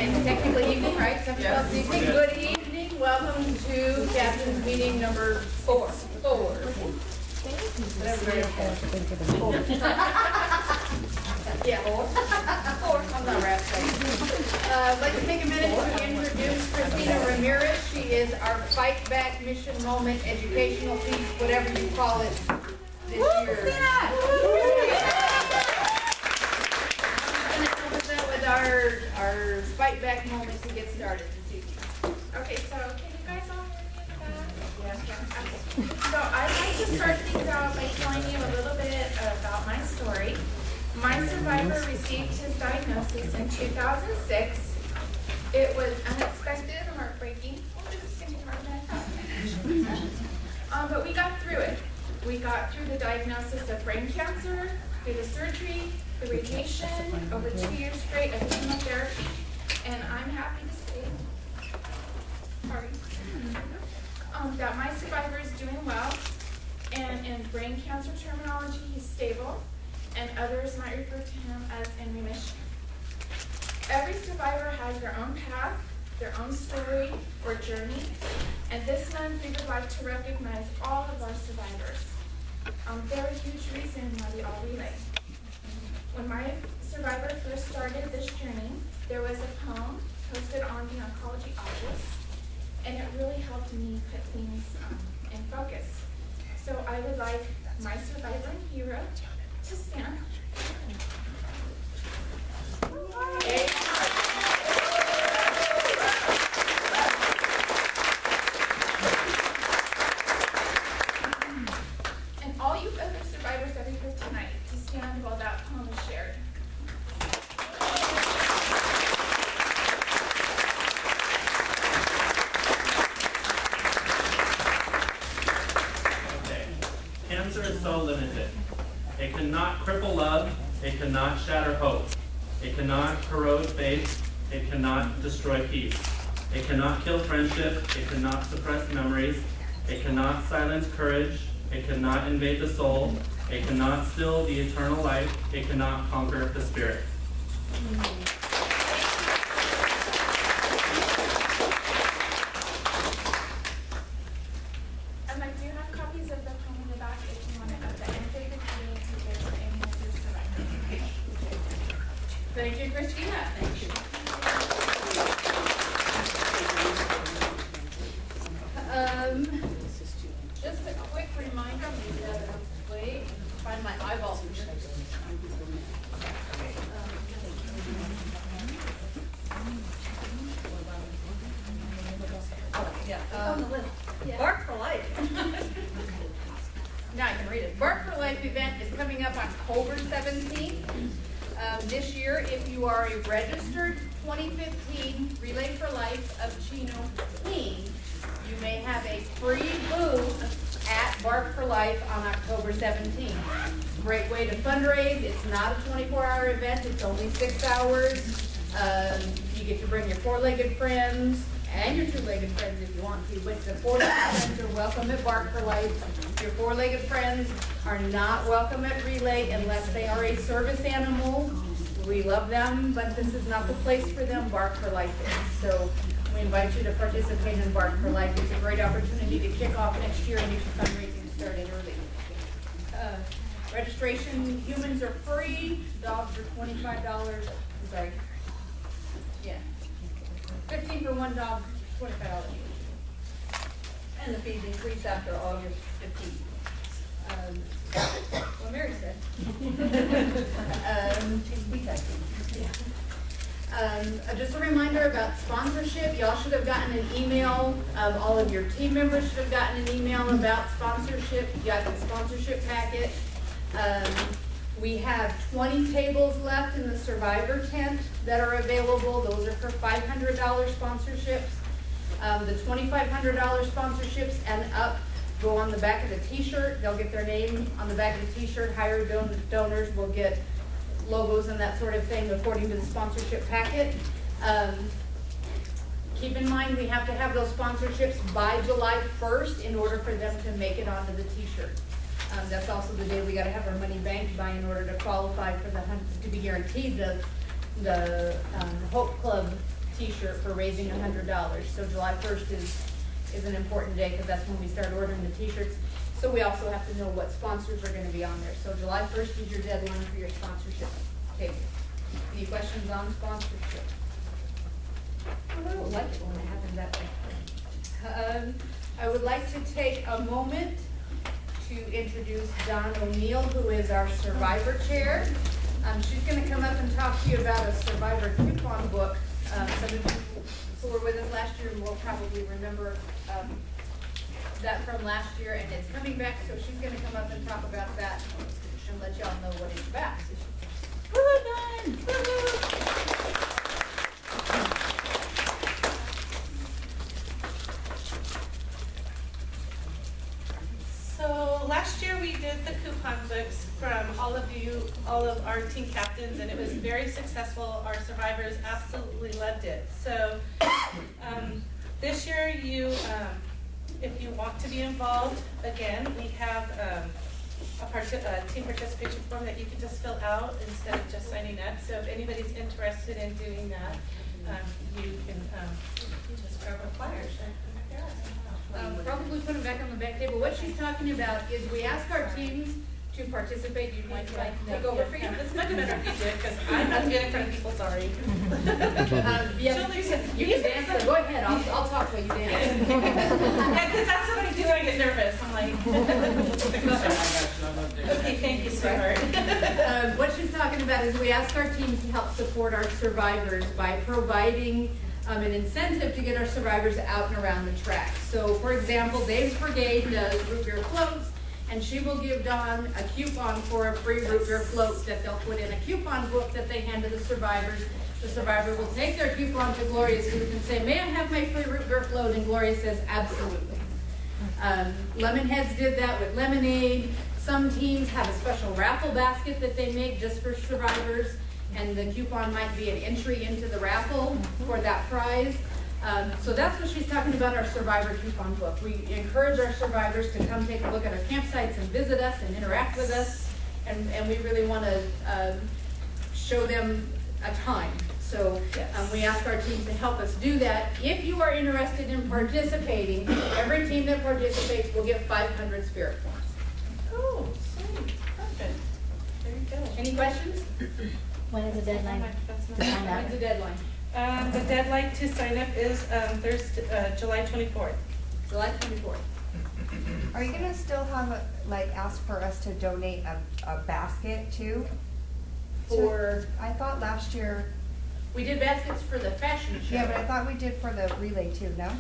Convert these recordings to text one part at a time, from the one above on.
And technically evening, right? Some yes. Evening. Good evening. Welcome to Captain's meeting number 4. Yeah, 4. I'm not rap I'd like to take a minute to introduce Chino Ramirez. She is our Fight Back Mission Moment educational piece, whatever you call it, this year. With our Fight Back moment to get started this evening. Okay, so can you guys all hear me in the back? Yeah. So I'd like to start things out by telling you a little bit about my story. My survivor received his diagnosis in 2006. It was unexpected and heartbreaking. But we got through it. We got through the diagnosis of brain cancer, through the surgery, the radiation, over 2 years straight of chemotherapy, and I'm happy to say that my survivor is doing well, and in brain cancer terminology, he's stable, and others might refer to him as in remission. Every survivor has their own path, their own story or journey, and this month we would like to recognize all of our survivors. They're a huge reason why we all relate. When my survivor first started this journey, there was a poem posted on the oncology office, and it really helped me put things in focus. So I would like my survivor and hero to stand. And all you other survivors that are here tonight, to stand while that poem is shared. Okay. Cancer is so limited. It cannot cripple love. It cannot shatter hope. It cannot corrode faith. It cannot destroy peace. It cannot kill friendship. It cannot suppress memories. It cannot silence courage. It cannot invade the soul. It cannot still the eternal life. It cannot conquer the spirit. And I do have copies of the poem in the back if you want it at the end of the video to give to any of your survivors. Thank you, Christina. Thank you. Just a quick reminder, wait, find my eyeballs. Bark for Life. Now I can read it. Bark for Life event is coming up October 17th. This year, if you are a registered 2015 Relay for Life of Chino team, you may have a free booth at Bark for Life on October 17th. Great way to fundraise. It's not a 24-hour event. It's only 6 hours. You get to bring your 4-legged friends and your 2-legged friends if you want to, but the 4-legged friends are welcome at Bark for Life. Your 4-legged friends are not welcome at Relay unless they are a service animal. We love them, but this is not the place for them. Bark for Life is. So we invite you to participate in Bark for Life. It's a great opportunity to kick off next year and get your fundraising started early. Registration, humans are free, dogs are $25. I'm sorry. Yeah. 15 for one dog, $25. And the fees increase after August 15th. What Mary said. Just a reminder about sponsorship. Y'all should have gotten an email. All of your team members should have gotten an email about sponsorship. You got the sponsorship packet. We have 20 tables left in the survivor tent that are available. Those are for $500 sponsorships. The $2,500 sponsorships and up go on the back of the t-shirt. They'll get their name on the back of the t-shirt. Higher donors will get logos and that sort of thing according to the sponsorship packet. Keep in mind we have to have those sponsorships by July 1st in order for them to make it onto the t-shirt. That's also the day we got to have our money banked by in order to qualify for the to be guaranteed the Hope Club t-shirt for raising $100. So July 1st is an important day because that's when we start ordering the t-shirts. So we also have to know what sponsors are going to be on there. So July 1st is your deadline for your sponsorship table. Any questions on sponsorship? I don't like it when it happens that way. I would like to take a moment to introduce Dawn O'Neill, who is our Survivor Chair. She's going to come up and talk to you about a Survivor coupon book. Some of you who were with us last year will probably remember that from last year, and it's coming back, so she's going to come up and talk about that and let y'all know what it's about. So last year we did the coupon books from all of our team captains, and it was very successful. Our survivors absolutely loved it. So this year, if you want to be involved, again, we have a team participation form that you can just fill out instead of just signing up. So if anybody's interested in doing that, you can just grab a flyer. Probably put them back on the back table. What she's talking about is we ask our teams to participate. You'd like to take over for you? It's much better if you did, because I'm not doing it in front of people, sorry. Yeah, you can dance, so go ahead. I'll talk while you dance. Yeah, because that's what I do when I get nervous. I'm like, okay, thank you, sweetheart. What she's talking about is we ask our teams to help support our survivors by providing an incentive to get our survivors out and around the track. So, for example, Dave's Brigade does root beer floats, and she will give Dawn a coupon for a free root beer float that they'll put in a coupon book that they hand to the survivors. The survivor will take their coupon to Gloria's booth and say, "May I have my free root beer float?" And Gloria says, "Absolutely." Lemonheads did that with lemonade. Some teams have a special raffle basket that they make just for survivors, and the coupon might be an entry into the raffle for that prize. So that's what she's talking about, our Survivor coupon book. We encourage our survivors to come take a look at our campsites and visit us and interact with us, and we really want to show them a time. So we ask our team to help us do that. If you are interested in participating, every team that participates will get 500 spirit points. Oh, sweet, perfect. There you go. Any questions? When is the deadline to sign up? When's the deadline? The deadline to sign up is Thursday, July 24th. July 24th. Are you gonna still have, ask for us to donate a basket too? I thought last year, We did baskets for the fashion show. yeah, but I thought we did for the relay too, no?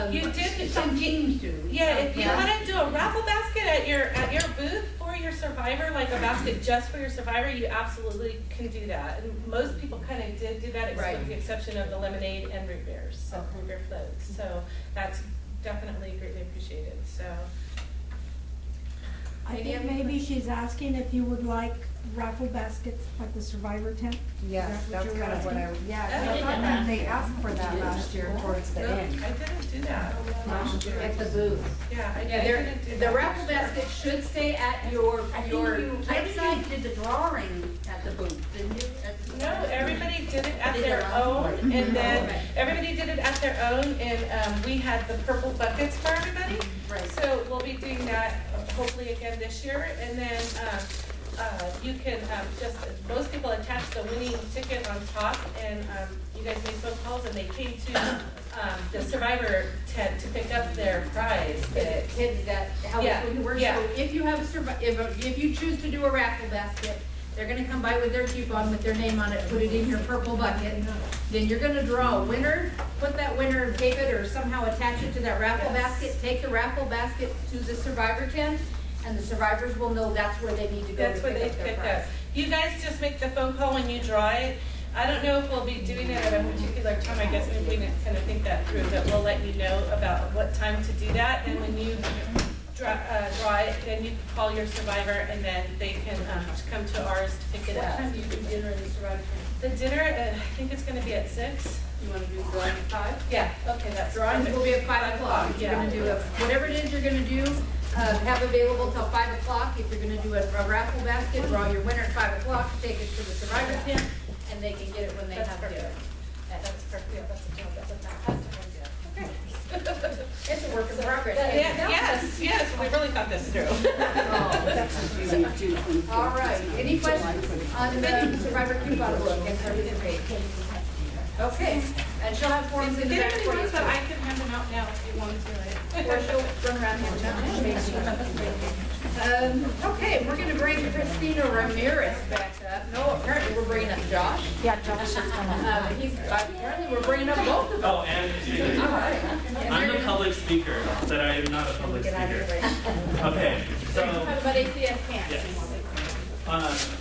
You did. Some teams do. Yeah, if you Yeah. want to do a raffle basket at your booth for your survivor, like a basket just for your survivor, you absolutely can do that. And most people kind of did do that, Right. with the exception of the lemonade and root beers, so root beer floats. So that's definitely greatly appreciated. So I think maybe she's asking if you would like raffle baskets like the Survivor tent. Yes, Is that what that's you're kind of what asking? yeah, 'cause I thought that they asked for that last year towards the no, end. I didn't do that last year. At the booth. Yeah, I Yeah, didn't do the that raffle last year. basket should stay at your Maybe website. you did the drawing at the booth, didn't you? No, everybody did it at Did their their own. own, and then Okay. everybody did it at their own, and we had the purple buckets for everybody. Right. So we'll be doing that hopefully again this year, and then you can most people attach the winning ticket on top, and you guys made phone calls, and they came to the survivor tent to pick up their prize. Kids that how Yeah, it's going to work. yeah. So if you have if you choose to do a raffle basket, they're going to come by with their coupon with their name on it, put it in your purple bucket. Then you're going to draw a winner, put that winner, tape it, or somehow attach it to that raffle basket. Take the raffle basket to the survivor tent, and the survivors will know that's where they need to go That's to where pick they up their pick prize. up. You guys just make the phone call when you draw it. I don't know if we'll be doing it at a particular time. I guess maybe we need to kind of think that through, but we'll let you know about what time to do that. And when you draw it, then you can call your survivor, and then they can come to ours to pick it What up. time do you do dinner in the survivor tent? The dinner, I think it's going to be at 6. You want to do drawing at 5? Yeah, okay, that's Drawings perfect. will be at 5 o'clock. You're Yeah. going to do whatever it is you're going to do, have available till 5 o'clock. If you're going to do a raffle basket, draw your winner at 5 o'clock, take it to the survivor tent, and they can get it when they That's have perfect. dinner. That's perfect, yeah, that's a deal. we really thought this through. All right, any questions on the survivor coupon book and participate? Okay, and she'll have forms in the Get back any for you. ones that I can hand them out now if you want to, right? Or she'll run around and okay, we're gonna bring Christina Ramirez back up. No, apparently we're bringing up Josh. Yeah, Josh is coming. Apparently we're bringing up both of them. Oh, and All right. I'm the public speaker, but I am not a public Get out of speaker. here, right? Okay, so, Talk about ACS camps. yes.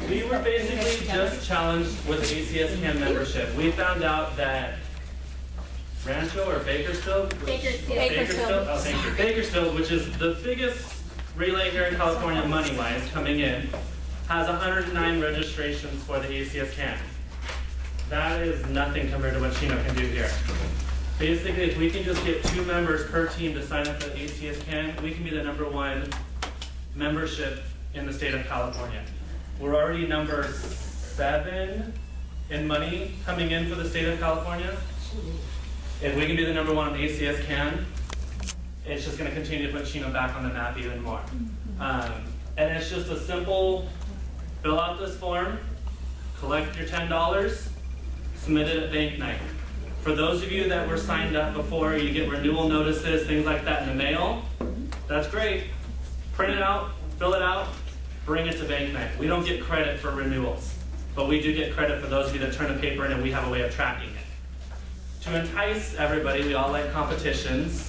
We were basically just challenged with ACS CAN membership. We found out that Rancho or Bakersfield? Bakersfield. Oh, thank you. Bakersfield, which is the biggest relay here in California money-wise coming in, has 109 registrations for the ACS CAN. That is nothing compared to what Chino can do here. Basically, if we can just get 2 members per team to sign up for the ACS CAN, we can be the #1 membership in the state of California. We're already number 7 in money coming in for the state of California. If we can be the #1 on the ACS CAN, it's just going to continue to put Chino back on the map even more. And it's just a simple, fill out this form, collect your $10, submit it at bank night. For those of you that were signed up before, you get renewal notices, things like that in the mail. That's great. Print it out, fill it out, bring it to bank night. We don't get credit for renewals, but we do get credit for those of you that turn the paper in, and we have a way of tracking it. To entice everybody, we all like competitions.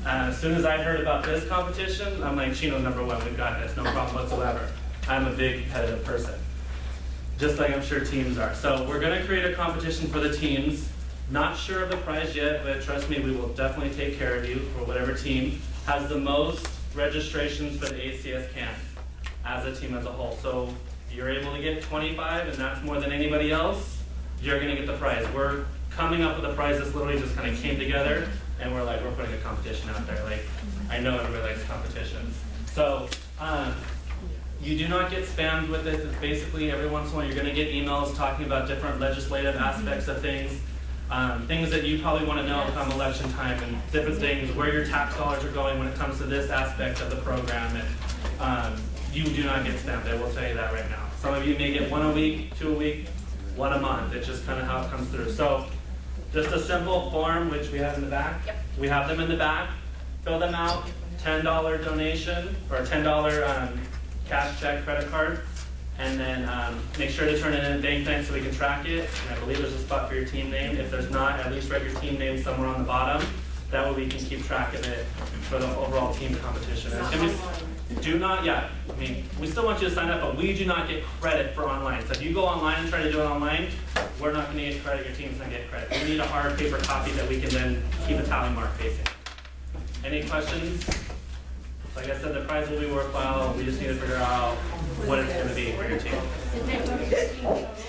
As soon as I heard about this competition, I'm like, Chino's #1, we've got this, no problem whatsoever. I'm a big competitive person, just like I'm sure teams are. So we're gonna create a competition for the teams. Not sure of the prize yet, but trust me, we will definitely take care of you for whatever team has the most registrations for the ACS CAN as a team as a whole. So you're able to get 25, and that's more than anybody else, you're gonna get the prize. We're coming up with a prize that's literally just kind of came together, and we're putting a competition out there. Like, I know everybody likes competitions. So, you do not get spammed with it. It's basically every once in a while you're gonna get emails talking about different legislative aspects of things. Things that you probably want to know come election time, and different things, where your tax dollars are going when it comes to this aspect of the program. And you do not get spammed, I will tell you that right now. Some of you may get 1 a week, 2 a week, 1 a month. It's just kind of how it comes through. So just a simple form, which we have in the back. Yep. We have them in the back. Fill them out, $10 donation, or $10 cash check, credit card. And then make sure to turn it in at bank night so we can track it. And I believe there's a spot for your team name. If there's not, at least write your team name somewhere on the bottom. That way we can keep track of it for the overall team competition. And we do not, I mean, we still want you to sign up, but we do not get credit for online. So if you go online and try to do it online, we're not going to get credit, your team's not going to get credit. We need a hard paper copy that we can then keep a tally mark facing. Any questions? Like I said, the prize will be worthwhile. We just need to figure out what it's going to be for your team.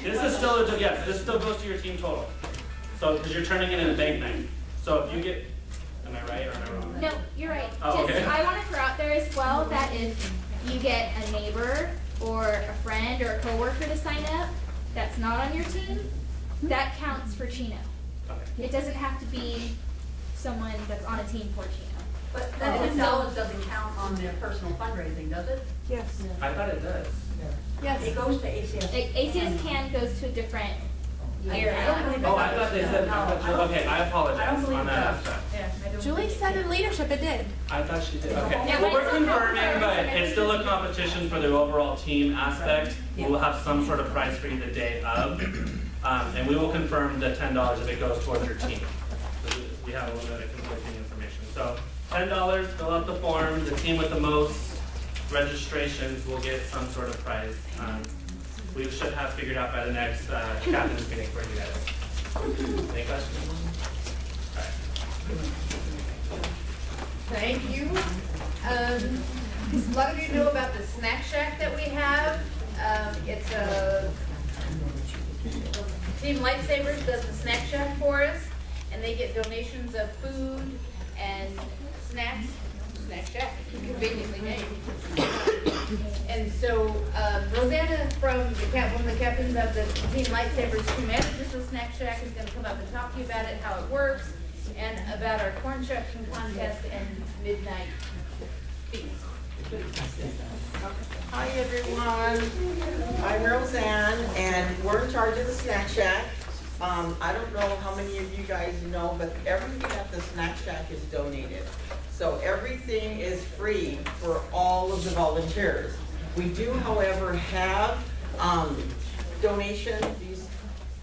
This is still, yes, this still goes to your team total. So, because you're turning it in a bank night. So if you get, am I right or am I wrong? No, you're right. Oh, okay. I want to throw out there as well that if you get a neighbor or a friend or a coworker to sign up that's not on your team, that counts for Chino. Okay. It doesn't have to be someone that's on a team for Chino. But that $10 doesn't count on their personal fundraising, does it? Yes. I thought it does. It goes to ACS. ACS CAN goes to a different area. Oh, I thought they said, okay, I apologize on that aspect. Julie said in leadership it did. I thought she did, okay. Yeah, Well, we're but it's still confirming, but confirmed. it's still a competition for the overall team aspect. We'll have some sort of prize for you the day of. And we will confirm the $10 if it goes towards your team. We have a little bit of conflicting information. So $10, fill out the form. The team with the most registrations will get some sort of prize. We should have figured out by the next captain's meeting for you guys. Any questions? All right. Thank you. A lot of you know about the snack shack that we have. It's a Team Lifesavers does the snack shack for us, and they get donations of food and snacks. Snack shack, conveniently named. And so Rosanna, from one of the captains of the Team Lifesavers who manages the snack shack, is going to come up and talk to you about it, how it works, and about our corn shucking contest and midnight Peace. Hi everyone, I'm Roseanne and we're in charge of the Snack Shack. I don't know how many of you guys know, but everything at the Snack Shack is donated. So everything is free for all of the volunteers. We do, however, have donation,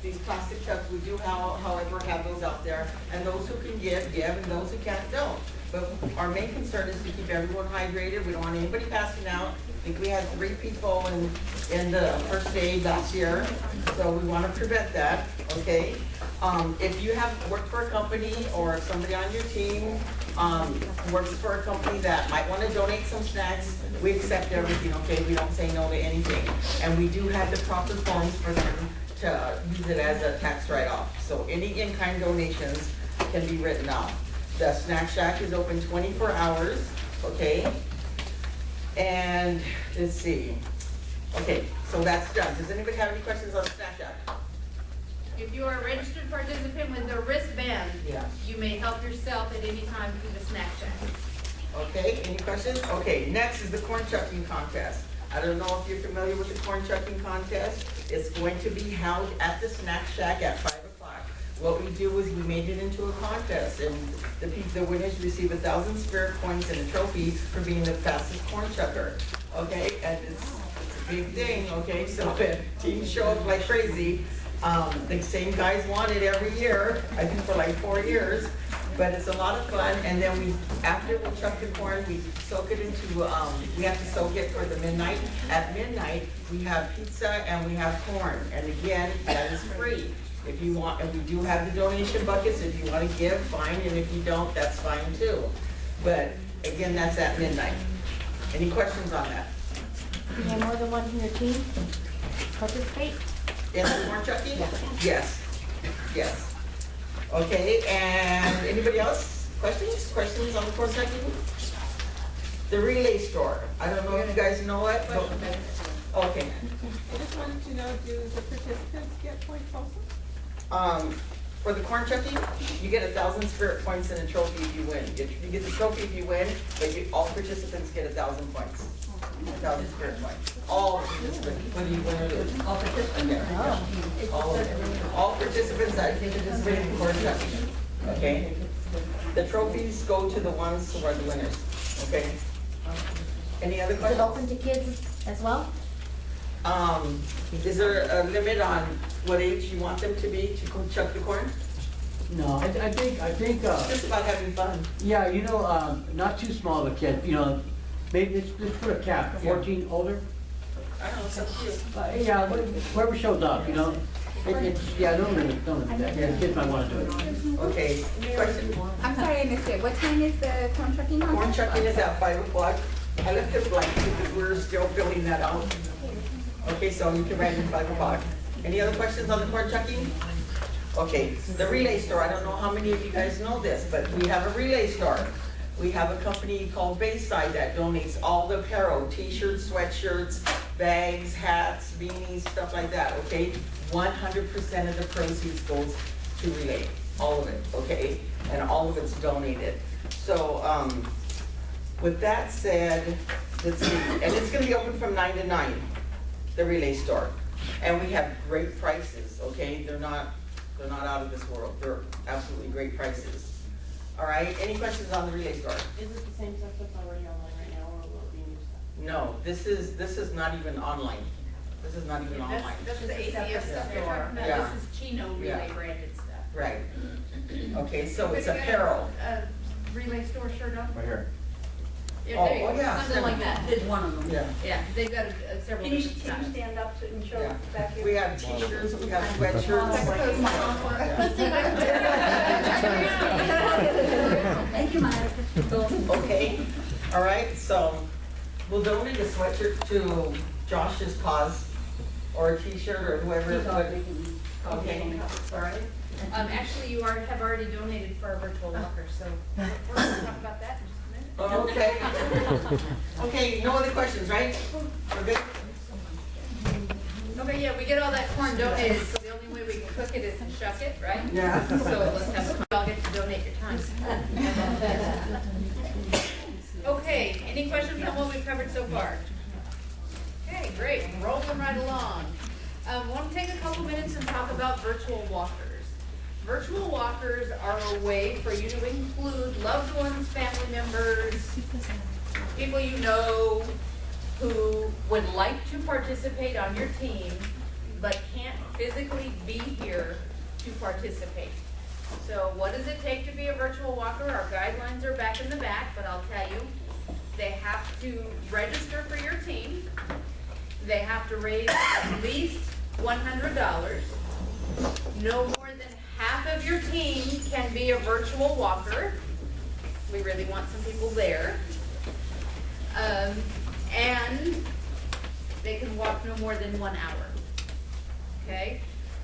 these plastic cups, we do however have those out there. And those who can give, and those who can't, don't. But our main concern is to keep everyone hydrated. We don't want anybody passing out. I think we had 3 people in the first aid last year, so we want to prevent that, okay? If you have worked for a company or somebody on your team works for a company that might want to donate some snacks, we accept everything, okay? We don't say no to anything. And we do have the proper forms for them to use it as a tax write-off. So any in-kind donations can be written off. The Snack Shack is open 24 hours, okay? And let's see. Okay, so that's done. Does anybody have any questions on Snack Shack? If you are a registered participant with a wristband, Yeah. you may help yourself at any time through the Snack Shack. Okay, any questions? Okay, next is the corn chucking contest. I don't know if you're familiar with the corn chucking contest. It's going to be held at the Snack Shack at 5 o'clock. What we do is we made it into a contest, and the winners receive 1,000 spirit points and a trophy for being the fastest corn chucker. Okay, and it's a big thing, okay? So teams show up like crazy. The same guys won it every year, I think for like 4 years. But it's a lot of fun, and then after we chuck the corn, we soak it into, we have to soak it for the midnight. At midnight, we have pizza and we have corn, and again, that is free. If you want, and we do have the donation buckets, if you want to give, fine, and if you don't, that's fine too. But again, that's at midnight. Any questions on that? You have more than one from your team participate? In the corn chucking? Yes, yes. Okay, and anybody else? Questions? Questions on the corn chucking? The relay store. I don't know if you guys know it, but, okay. I just wanted to know, do the participants get points also? For the corn chucking, you get 1,000 spirit points and a trophy if you win. You get the trophy if you win, but all participants get 1,000 points. 1,000 spirit points. All participants, whether you win or lose. All participants? Okay. All participants that participate in corn chucking. Okay? The trophies go to the ones who are the winners. Okay? Any other Is it questions? open to kids as well? Is there a limit on what age you want them to be to chuck the corn? No, I think, It's just about having fun. yeah, you know, not too small of a kid, you know, maybe let's put a cap, 14 older. I don't know, it's up to you. Yeah, whoever shows up, you know, yeah, don't limit that, yeah, kids might wanna do it. Okay, question? I'm sorry, I missed it. What time is the corn chucking contest? Corn chucking is at 5 o'clock. I left it blank because we're still filling that out. Okay, so you can write in 5 o'clock. Any other questions on the corn chucking? Okay, the relay store. I don't know how many of you guys know this, but we have a relay store. We have a company called Bayside that donates all the apparel, t-shirts, sweatshirts, bags, hats, beanies, stuff like that, okay? 100% of the proceeds goes to relay, all of it, okay? And all of it's donated. So, with that said, let's see, and it's gonna be open from 9 to 9, the relay store. And we have great prices, okay? They're not out of this world. They're absolutely great prices. All right, any questions on the relay store? Is it the same stuff that's already online right now, or will it be new stuff? No, this is not even online. This is not even online. That's the ACS stuff you're talking about. Yeah. This is Chino relay branded stuff. Right. Okay, so it's But you got apparel. a relay store shirt on? Right here. Yeah, there you Oh, go. yeah. Something like that. Did one of them. Yeah. Yeah, they've got several Can you different styles. stand up and show Yeah. back here? We have t-shirts, we have sweatshirts. Thank you, Monica. Okay, all right, so we'll donate a sweatshirt to Josh's cause, or a t-shirt, or whoever. Okay, all right. Actually, you have already donated for our virtual locker, so we're gonna talk about that in just a minute. Okay. Okay, no other questions, right? We're good? Okay, yeah, we get all that corn donated, so the only way we can cook it is to shuck it, right? Yeah. So let's have a, I'll get to donate your time. Okay, any questions far? Okay, great, rolling right along. Want to take a couple minutes and talk about virtual walkers. Virtual walkers are a way for you to include loved ones, family members, people you know who would like to participate on your team, but can't physically be here to participate. So what does it take to be a virtual walker? Our guidelines are back in the back, but I'll tell you, they have to register for your team. They have to raise at least $100. No more than half of your team can be a virtual walker. We really want some people there. And they can walk no more than 1 hour. Okay?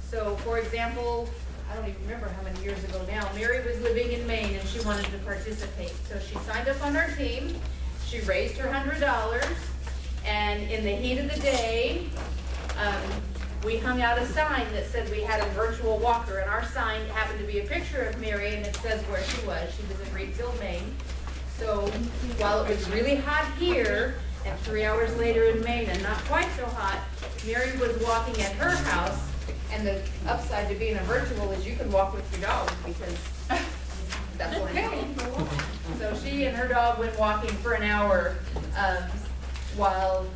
So for example, I don't even remember how many years ago now, Mary was living in Maine and she wanted to participate. So she signed up on our team, she raised her $100, and in the heat of the day, we hung out a sign that said we had a virtual walker, and our sign happened to be a picture of Mary, and it says where she was. She was in Reedfield, Maine. So while it was really hot here, and 3 hours later in Maine, and not quite so hot, Mary was walking at her house, and the upside to being a virtual is you can walk with your dog, because that's what it's. So she and her dog went walking for an hour while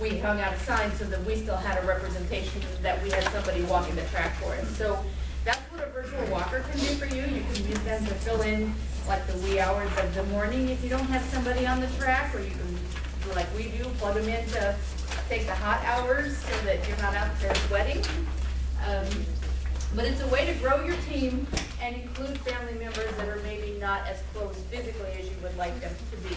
we hung out a sign so that we still had a representation that we had somebody walking the track for us. So that's what a virtual walker can do for you. You can use them to fill in like the wee hours of the morning if you don't have somebody on the track, or you can do like we do, plug them in to take the hot hours so that you're not out there sweating. But it's a way to grow your team and include family members that are maybe not as close physically as you would like them to be.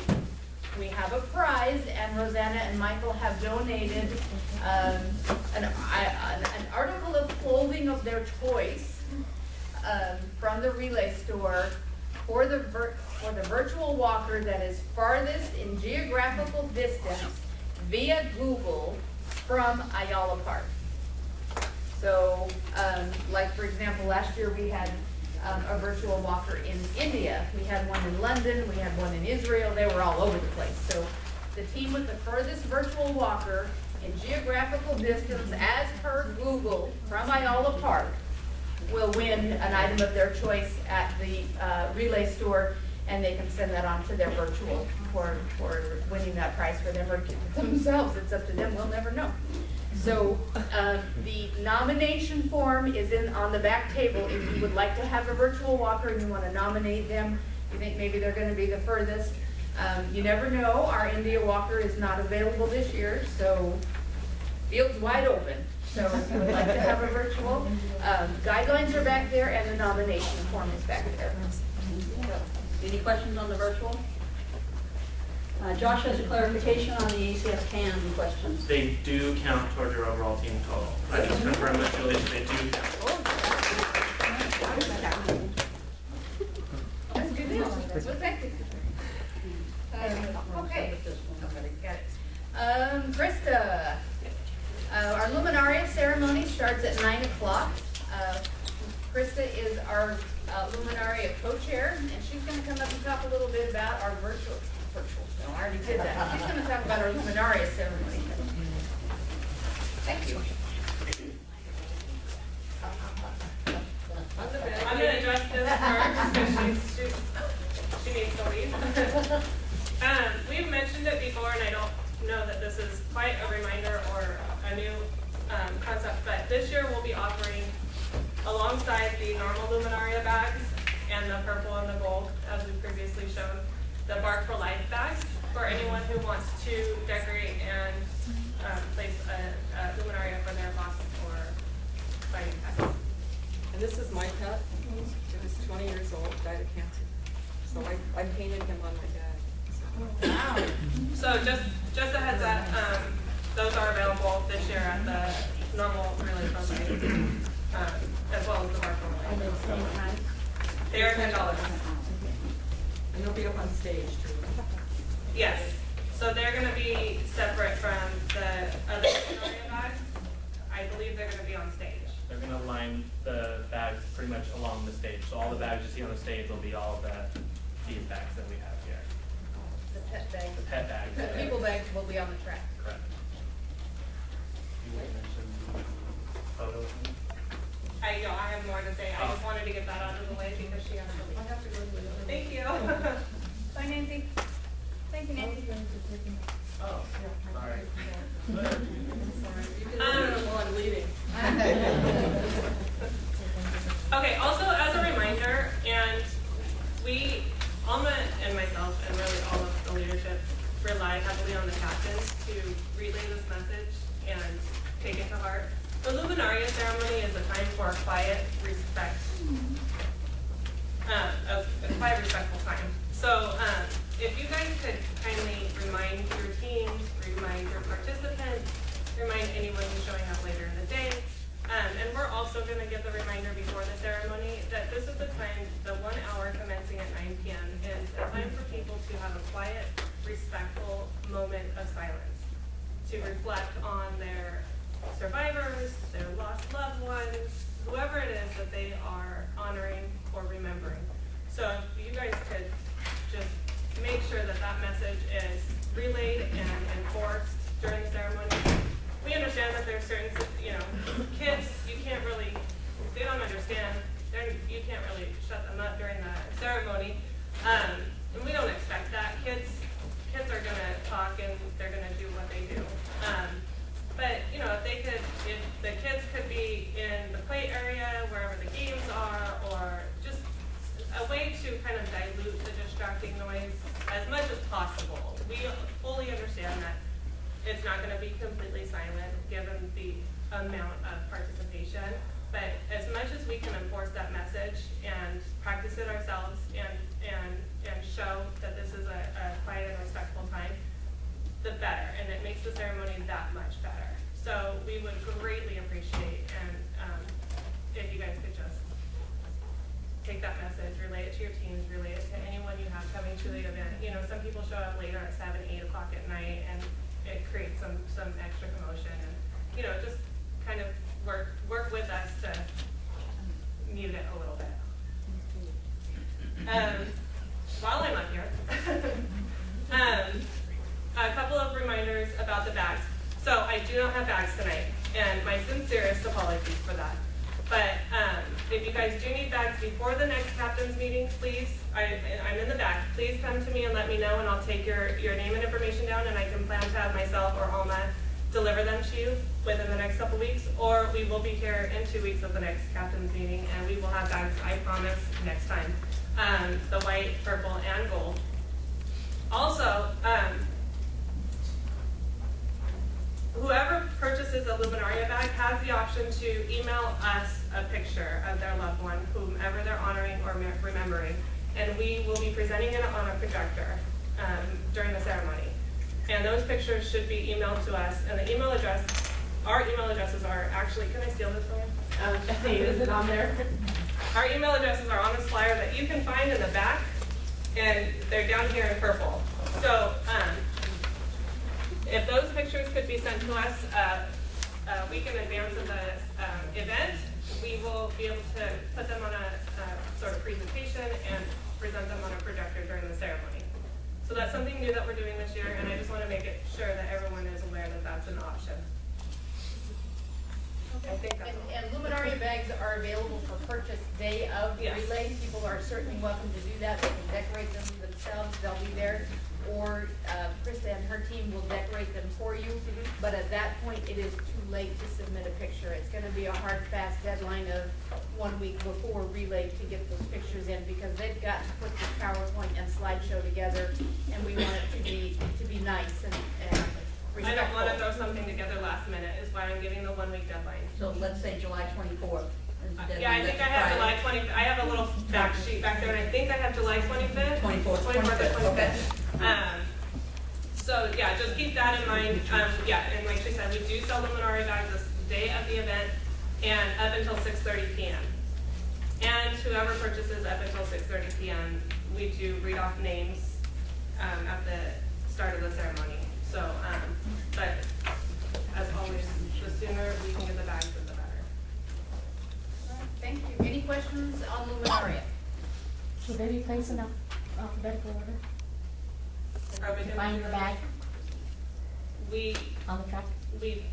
We have a prize, and Rosanna and Michael have donated an article of clothing of their choice from the relay store for the virtual walker that is farthest in geographical distance via Google from Ayala Park. So, like for example, last year we had a virtual walker in India. We had one in London, we had one in Israel, they were all over the place. So the team with the furthest virtual walker in geographical distance as per Google from Ayala Park will win an item of their choice at the relay store, and they can send that on to their virtual for winning that prize for them or themselves. It's up to them, we'll never know. So the nomination form is on the back table. If you would like to have a virtual walker and you want to nominate them, you think maybe they're going to be the furthest. You never know. Our India walker is not available this year, so field's wide open. So if you would like to have a virtual, guidelines are back there and the nomination form is back there. Any questions on the virtual? Josh has a clarification on the ACS CAN questions. They do count toward your overall team total. I just confirmed with Julie that they do count. That's good news. That's what's back there. Okay. Got it. Krista, our luminaria ceremony starts at 9 o'clock. Krista is our luminaria co-chair, and she's going to come up and talk a little bit about our virtual. No, I already did that. She's going to talk about our luminaria ceremony. Thank you. I'm going to address this first because she needs to leave. We've mentioned it before, and I don't know that this is quite a reminder or a new concept, but this year we'll be offering, alongside the normal luminaria bags and the purple and the gold, as we've previously shown, the Bark for Life bags for anyone who wants to decorate and place a luminaria for their boss or fighting pets. And this is my pet. He was 20 years old, died of cancer. So I painted him on my bag. Wow. So just a heads up, those are available this year at the normal relay program, as well as the Bark for Life. They are $10. And he'll be up on stage too. Yes. So they're going to be separate from the other luminaria bags. I believe they're going to be on stage. They're going to line the bags pretty much along the stage. So all the bags you see on the stage will be all these bags that we have here. The pet bags. The pet bags. The people bags will be on the track. Correct. You mentioned photos. I have more to say. I just wanted to get that out of the way because she has to leave. I'll have to go to the. Thank you. Bye, Nancy. Thank you, Nancy. Oh, sorry. Well, I'm leaving. Okay, also as a reminder, and we, Alma and myself, and really all of the leadership, rely heavily on the captains to relay this message and take it to heart. The Luminaria ceremony is a time for quiet respect, a quiet, respectful time. So if you guys could kindly remind your teams, remind your participants, remind anyone who's showing up later in the day, and we're also going to give the reminder before the ceremony that this is the time, the 1 hour commencing at 9 p.m. is a time for people to have a quiet, respectful moment of silence, to reflect on their survivors, their lost loved ones, whoever it is that they are honoring or remembering. So if you guys could just make sure that that message is relayed and enforced during the ceremony. We understand that there's certain, kids, you can't really, they don't understand, you can't really shut them up during the ceremony, and we don't expect that. Kids are gonna talk and they're gonna do what they do. But if the kids could be in the play area, wherever the games are, or just a way to kind of dilute the distracting noise as much as possible. We fully understand that it's not going to be completely silent given the amount of participation, but as much as we can enforce that message and practice it ourselves and show that this is a quiet and respectful time, the better, and it makes the ceremony that much better. So we would greatly appreciate if you guys could just take that message, relay it to your teams, relay it to anyone you have coming to the event. Some people show up later at 7, 8 o'clock at night, and it creates some extra commotion, and just kind of work with us to mute it a little bit. While I'm up here, a couple of reminders about the bags. So I do not have bags tonight, and my sincerest apologies for that. But if you guys do need bags before the next captain's meeting, please, I'm in the back. Please come to me and let me know, and I'll take your name and information down, and I can plan to have myself or Alma deliver them to you within the next couple weeks, or we will be here in 2 weeks of the next captain's meeting, and we will have bags, I promise, next time. The white, purple, and gold. Also, whoever purchases a Luminaria bag has the option to email us a picture of their loved one, whomever they're honoring or remembering, and we will be presenting it on a projector during the ceremony. And those pictures should be emailed to us, and the email address, our email addresses are actually, can I steal this from you? Is it on there? Our email addresses are on this flyer that you can find in the back, and they're down here in purple. So, if those pictures could be sent to us a week in advance of the event, we will be able to put them on a sort of presentation and present them on a projector during the ceremony. So that's something new that we're doing this year, and I just want to make it sure that everyone is aware that that's an option. I think that's all. And Luminaria bags are available for purchase day of the Yes. relay. People are certainly welcome to do that. They can decorate them themselves. They'll be there. Or Krista and her team will decorate them for you. But at that point, it is too late to submit a picture. It's going to be a hard, fast deadline of 1 week before relay to get those pictures in, because they've got to put this PowerPoint and slideshow together, and we want it to be nice and respectful. I don't want to throw something together last minute, is why I'm giving the 1 week deadline. So let's say July 24th. Yeah, I think I have July 20th. I have a little fact sheet back there, and I think I have July 25th. 24th, or 25th. okay. So yeah, just keep that in mind. Yeah, and like she said, we do sell Luminaria bags this day of the event and up until 6:30 p.m. And whoever purchases up until 6:30 p.m., we do read off names at the start of the ceremony. So, but as always, the sooner we can get the bags, the better. Thank you. Any questions on Luminaria? Should they be placed in alphabetical order? Are we gonna Find do the that? bag We, on the truck?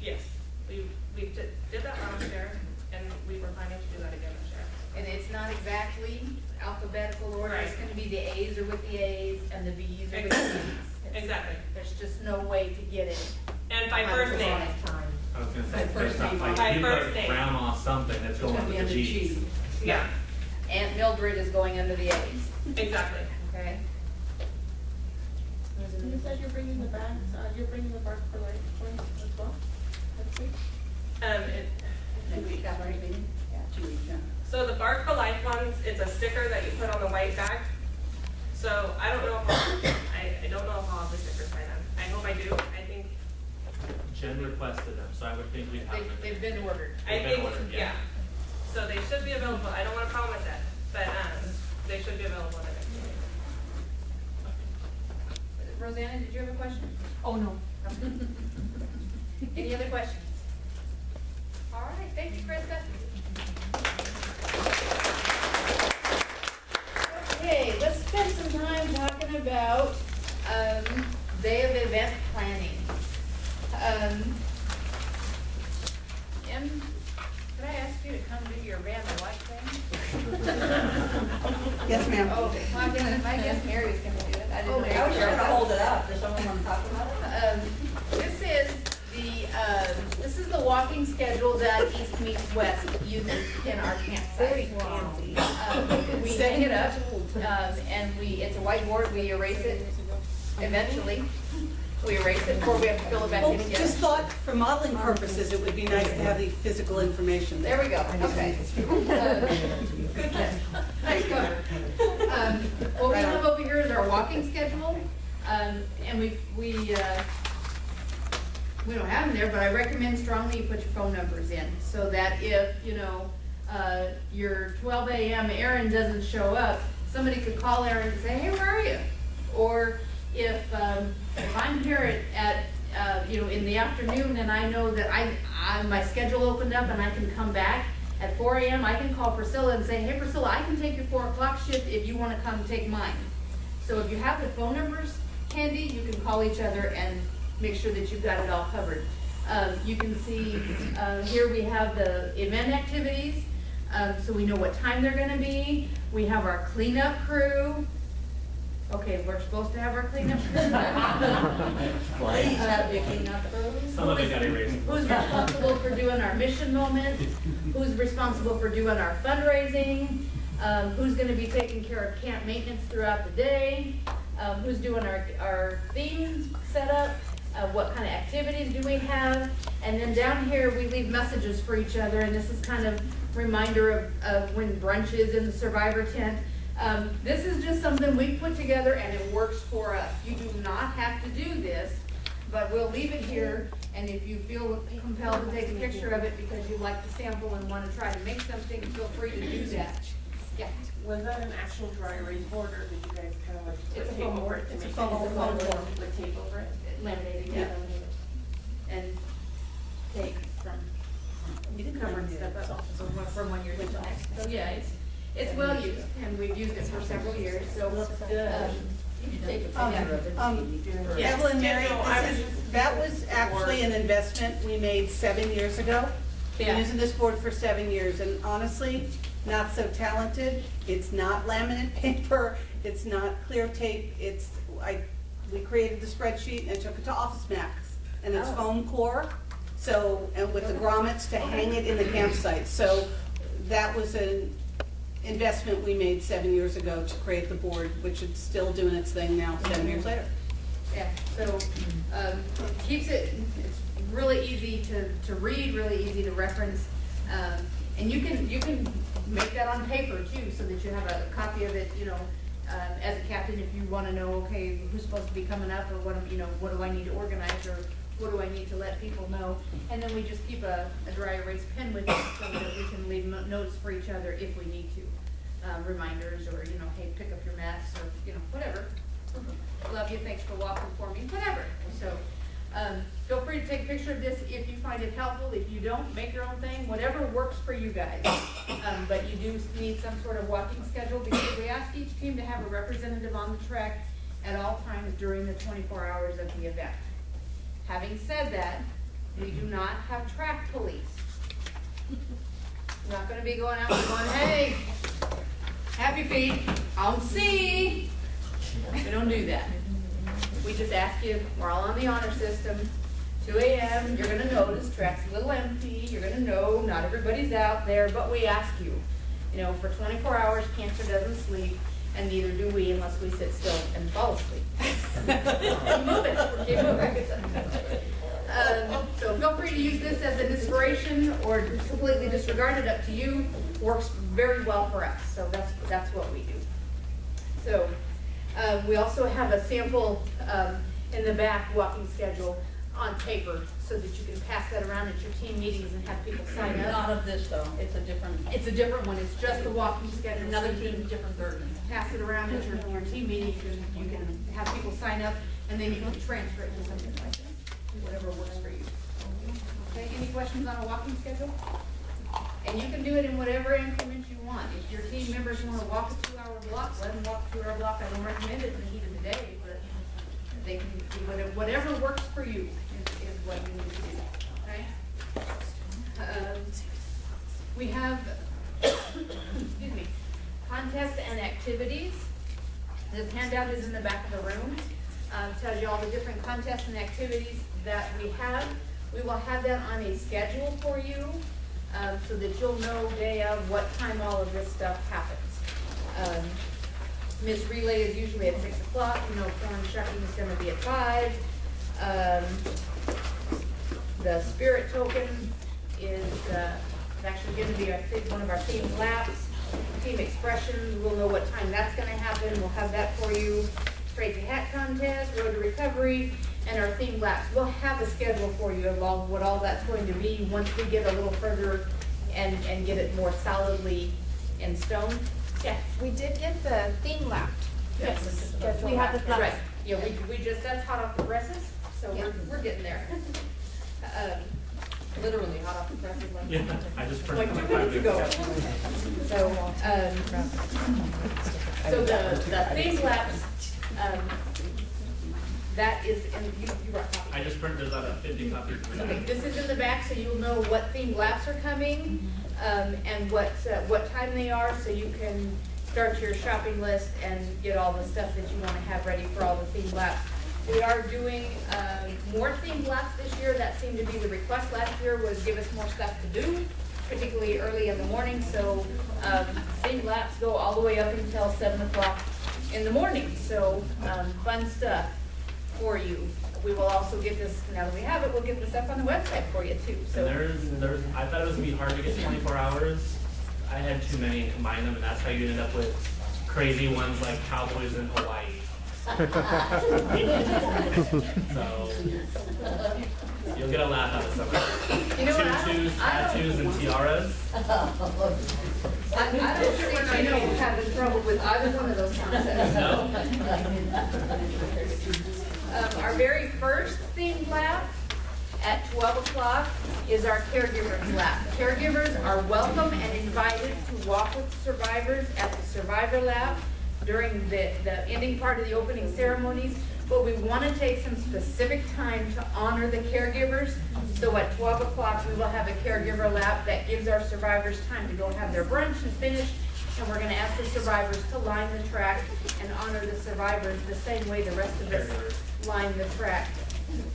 yes, we did that last year, and we were planning to do that again this year. And it's not exactly alphabetical order, it's Right. gonna be the A's are with the A's and the B's are with the B's. It's- Exactly. There's just no way to get it. And by first name. I was gonna say, By first it's not name. like By you first put name. grandma something, it's going Gonna be with under the G's. G. Yeah, Aunt Mildred is going under the A's, exactly. okay? You said you're bringing the bags, you're bringing the Bark for Life ones as well? Next week? Next week, I've already been. So the Bark for Life ones, it's a sticker that you put on the white bag. So I don't know if I don't know if I'll have the stickers by then. I hope I do. I think, Jen requested them, so I would think we'd have them. They've been ordered. I They've been think, ordered, yeah. So they should be available. I don't want to promise it, but, they should be available in the next meeting. Rosanna, did you have a question? Oh, no. Any other questions? All right, thank you, Krista. Okay, let's spend some time talking about, day of event planning. Em, could I ask you to come do your van of light thing? Yes, ma'am. Oh, I guess Mary was gonna do it. I didn't know. I was trying to hold it up. Does someone want to talk about it? This is the walking schedule that East meets West uses in our campsite. We hang it up, and it's a whiteboard, we erase it eventually. We erase it before we have to fill it back in again. Just thought, for modeling purposes, it would be nice to have the physical information There there. we go, okay. Good catch. Nice cover. What we have over here is our walking schedule, and we don't have them there, but I recommend strongly you put your phone numbers in, so that if, your 12 a.m. errand doesn't show up, somebody could call Erin and say, hey, where are you? Or if I'm here in the afternoon and I know that my schedule opened up and I can come back at 4 a.m., I can call Priscilla and say, hey, Priscilla, I can take your 4 o'clock shift if you want to come take mine. So if you have the phone numbers handy, you can call each other and make sure that you've got it all covered. You can see here we have the event activities, so we know what time they're going to be. We have our cleanup crew. Okay, we're supposed to have our cleanup crew. Please have your cleanup crew. Some of it got erased. Who's responsible for doing our mission moment? Who's responsible for doing our fundraising? Who's going to be taking care of camp maintenance throughout the day? Who's doing our theme setup? What kind of activities do we have? And then down here, we leave messages for each other, and this is kind of reminder of when brunch is in the survivor tent. This is just something we've put together and it works for us. You do not have to do this, but we'll leave it here, and if you feel compelled to take a picture of it because you like the sample and want to try to make something, feel free to do that. Yeah. Was that an actual dry erase board, or did you guys kind of like It's a put tape foam over board. it? to It's a make foam it- board. With tape over it? Laminated, yeah. And take from covering stuff up from one year to the next. So yeah, it's well used, and we've used it for several years, so. You can take a picture of it. Yes. Evelyn, Mary, Yeah, no, I was that was actually an investment we made 7 years ago. Been Yeah. using this board for 7 years, and honestly, not so talented. It's not laminate paper, it's not clear tape, we created the spreadsheet and took it to Office Max, and it's foam core, so, and with the grommets to hang it in the campsite. So that was an investment we made 7 years ago to create the board, which is still doing its thing now, 7 years later. Yeah, so, keeps it, it's really easy to read, really easy to reference. And you can make that on paper too, so that you have a copy of it, as a captain, if you wanna know, okay, who's supposed to be coming up, or what do I need to organize, or what do I need to let people know? And then we just keep a dry erase pen with it, so that we can leave notes for each other if we need to. Reminders, or, hey, pick up your mess, or, whatever. Love you, thanks for walking for me, whatever. So, feel free to take a picture of this if you find it helpful. If you don't, make your own thing, whatever works for you guys. But you do need some sort of walking schedule, because we ask each team to have a representative on the track at all times during the 24 hours of the event. Having said that, we do not have track police. We're not gonna be going out and going, hey, happy feet, on C. We don't do that. We just ask you, we're all on the honor system, 2 a.m., you're gonna notice track's a little empty, you're gonna know not everybody's out there, but we ask you. You know, for 24 hours, cancer doesn't sleep, and neither do we unless we sit still and fall asleep. Keep moving, keep moving. So feel free to use this as an inspiration or completely disregard it, up to you. Works very well for us, so that's what we do. So we also have a sample in the back walking schedule on paper so that you can pass that around at your team meetings and have people sign up. Not of this though, it's a different. It's a different one, it's just a walking schedule. Another team, different version. Pass it around at your team meeting, you can have people sign up, and then you can transfer it to something like that, whatever works for you. Okay, any questions on a walking schedule? And you can do it in whatever increments you want. If your team members want to walk a 2-hour block, let them walk a 2-hour block. I don't recommend it in the heat of the day, but they can do whatever works for you is what you need to do, okay? We have, excuse me, contests and activities. This handout is in the back of the room. Tells you all the different contests and activities that we have. We will have that on a schedule for you so that you'll know day of what time all of this stuff happens. Miss Relay is usually at 6 o'clock. You know, corn shucking is going to be at 5. The spirit token is actually going to be one of our theme laps. Team expressions, we'll know what time that's going to happen. We'll have that for you. Crazy Hat Contest, Road to Recovery, and our theme laps. We'll have a schedule for you of what all that's going to be once we get a little further and get it more solidly in stone. Yeah. We did get the theme lap. Yes. We have the Right. Yeah, we just, that's hot off the presses, so we're getting there. Literally hot off the presses. Yeah, I just Like printed 2 my 5 minutes ago. So the theme laps, that is, and you brought copies. I just printed about 50 copies. Okay, this is in the back, so you'll know what themed laps are coming, and what time they are, so you can start your shopping list and get all the stuff that you want to have ready for all the themed laps. We are doing more themed laps this year. That seemed to be the request last year, was give us more stuff to do, particularly early in the morning. So themed laps go all the way up until 7 o'clock in the morning. So fun stuff for you. We will also get this, now that we have it, we'll get this up on the website for you too. So And there's, I thought it was gonna be hard to get 24 hours. I had too many and combined them, and that's how you end up with crazy ones like cowboys in Hawaii. So you'll get a laugh out of some of it. You know what, Tutus, tattoos, and tiaras. I don't think Chino will have in trouble with either one of those concepts. No? Our very first themed lap at 12 o'clock is our caregivers lap. Caregivers are welcome and invited to walk with survivors at the survivor lap during the ending part of the opening ceremonies, but we want to take some specific time to honor the caregivers. So at 12 o'clock, we will have a caregiver lap that gives our survivors time to go have their brunch and finish, and we're going to ask the survivors to line the track and honor the survivors the same way the rest of us line the track.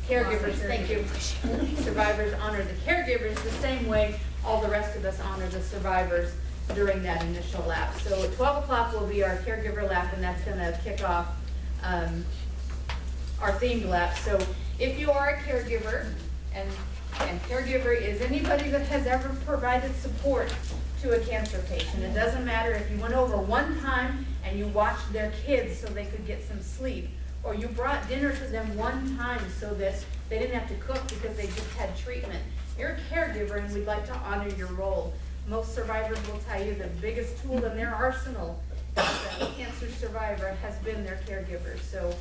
Caregivers, thank you. Survivors honor the caregivers the same way all the rest of us honor the survivors during that initial lap. So at 12 o'clock will be our caregiver lap, and that's going to kick off our themed lap. So if you are a caregiver, and caregiver is anybody that has ever provided support to a cancer patient. It doesn't matter if you went over one time and you watched their kids so they could get some sleep, or you brought dinner to them one time so that they didn't have to cook because they just had treatment. You're a caregiver, and we'd like to honor your role. Most survivors will tell you the biggest tool in their arsenal as a cancer survivor has been their caregivers. So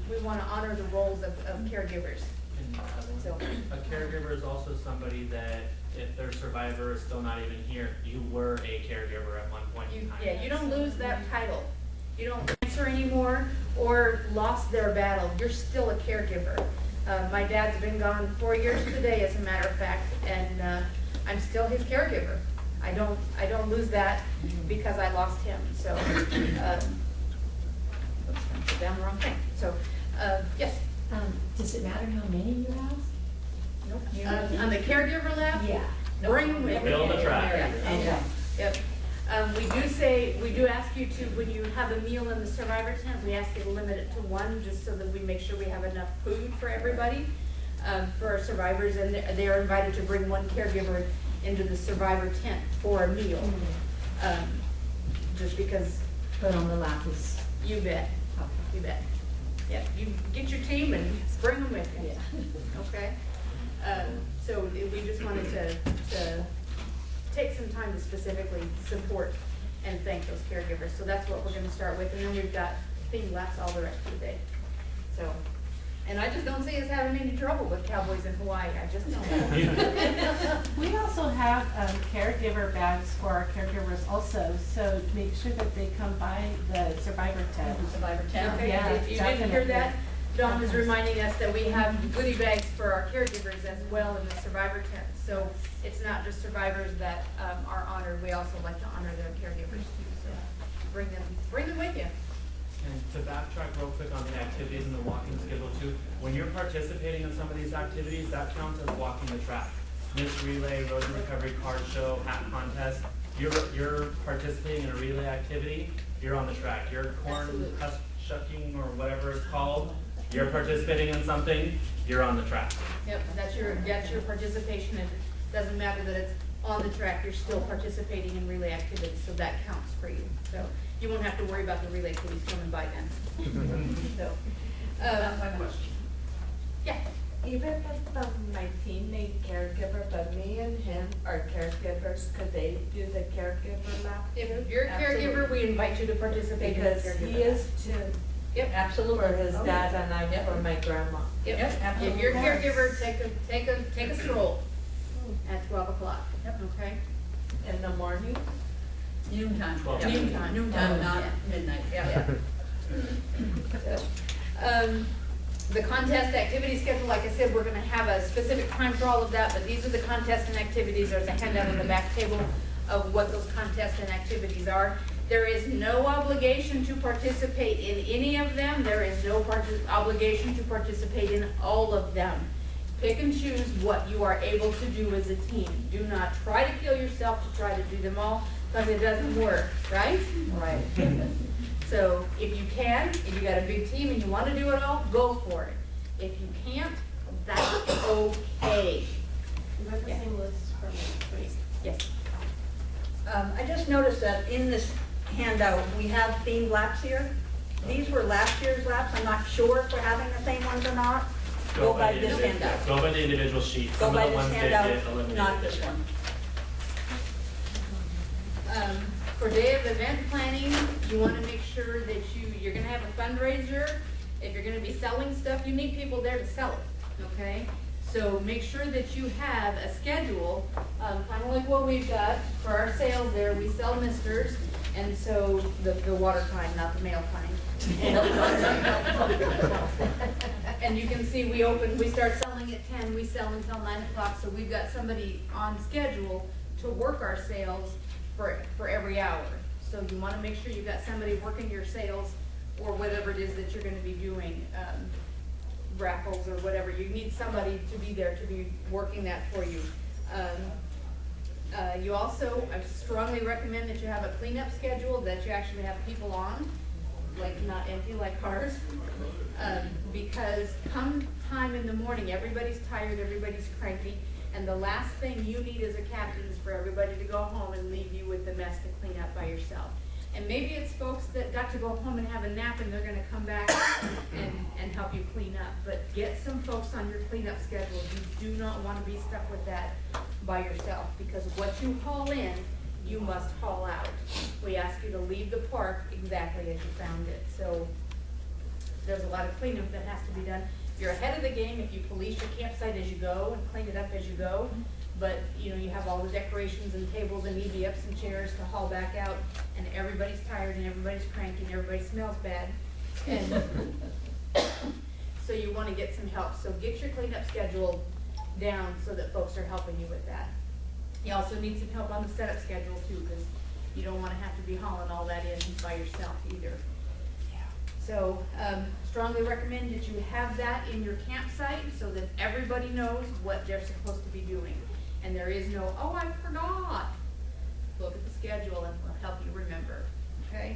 we want to honor the roles of caregivers. So A caregiver is also somebody that, if their survivor is still not even here, you were a caregiver at one point in time. Yeah, you don't lose that title. You don't answer anymore or lost their battle, you're still a caregiver. My dad's been gone 4 years today, as a matter of fact, and I'm still his caregiver. I don't lose that because I lost him. So, oops, I put down the wrong thing. So, yes. Does it matter how many you have? Nope. On the caregiver lab, Yeah. bring them with you. Build a track. Yeah. Yep. We do ask you to, when you have a meal in the survivor tent, we ask you to limit it to one, just so that we make sure we have enough food for everybody, for our survivors, and they are invited to bring one caregiver into the survivor tent for a meal. Just because. But on the lap is. You bet. You bet. Yeah, you get your team and bring them with you. Yeah. Okay? So we just wanted to take some time to specifically support and thank those caregivers. So that's what we're gonna start with, and then we've got theme laps all the rest of the day. So, and I just don't see us having any trouble with cowboys in Hawaii. I just don't. We also have caregiver bags for our caregivers also, so make sure that they come by the survivor tent. Survivor tent. Okay, Yeah, if you didn't hear definitely. that, Dawn is reminding us that we have goodie bags for our caregivers as well in the survivor tent. So it's not just survivors that are honored, we also like to honor their caregivers too. So bring them with you. And to backtrack real quick on the activities and the walking schedule too, when you're participating in some of these activities, that counts as walking the track. Mixed relay, road and recovery card show, hat contest, you're participating in a relay activity, you're on the track. Your corn husk shucking or whatever it's called, you're participating in something, you're on the track. Yep, that's your participation. It doesn't matter that it's on the track, you're still participating in relay activities, so that counts for you. So you won't have to worry about the relay police coming by then. So, My question. yeah. Even if my teammate caregiver, but me and him are caregivers, could they do the caregiver lap? If you're a caregiver, we invite you to participate in the Because caregiver. he is too, Yep. Absolutely. for his dad and I for my grandma. Yep. If you're a caregiver, take a stroll at 12 o'clock. Okay? In the morning? Noontime. Twelve. Noontime. Not Yeah. midnight. Yeah. The contest activity schedule, like I said, we're gonna have a specific time for all of that, but these are the contests and activities. There's a handout on the back table of what those contests and activities are. There is no obligation to participate in any of them. There is no obligation to participate in all of them. Pick and choose what you are able to do as a team. Do not try to kill yourself to try to do them all, because it doesn't work, right? Right. So if you can, if you got a big team and you want to do it all, go for it. If you can't, that's okay. You got the same list for me, Yes. I just noticed that in this handout, we have themed laps here. These were last year's laps. I'm not sure if we're having the same ones or not. Go by this handout. Go by the individual sheets. Go Some by of the this ones they handout, get eliminated. not this one. For day of event planning, you want to make sure that you're going to have a fundraiser. If you're going to be selling stuff, you need people there to sell it, okay? So make sure that you have a schedule, kind of like what we've got for our sales there. We sell misters, and so the water kind, not the male kind. And you can see we start selling at 10, we sell until 9 o'clock, so we've got somebody on schedule to work our sales for every hour. So you want to make sure you've got somebody working your sales or whatever it is that you're going to be doing, raffles or whatever. You need somebody to be there to be working that for you. You also, I strongly recommend that you have a cleanup schedule, that you actually have people on, like not empty like cars. Because come time in the morning, everybody's tired, everybody's cranky, and the last thing you need as a captain is for everybody to go home and leave you with the mess to clean up by yourself. And maybe it's folks that got to go home and have a nap and they're gonna come back and help you clean up. But get some folks on your cleanup schedule. You do not wanna be stuck with that by yourself, because what you haul in, you must haul out. We ask you to leave the park exactly as you found it. So there's a lot of cleanup that has to be done. You're ahead of the game if you police your campsite as you go and clean it up as you go. but, you know, you have all the decorations and tables and EVFs and chairs to haul back out, and everybody's tired and everybody's cranky and everybody smells bad. And so you wanna get some help, so get your cleanup schedule down so that folks are helping you with that. You also need some help on the setup schedule too, because you don't wanna have to be hauling all that in by yourself either. So, strongly recommend that you have that in your campsite so that everybody knows what they're supposed to be doing. And there is no, oh, I forgot. Look at the schedule and we'll help you remember, okay?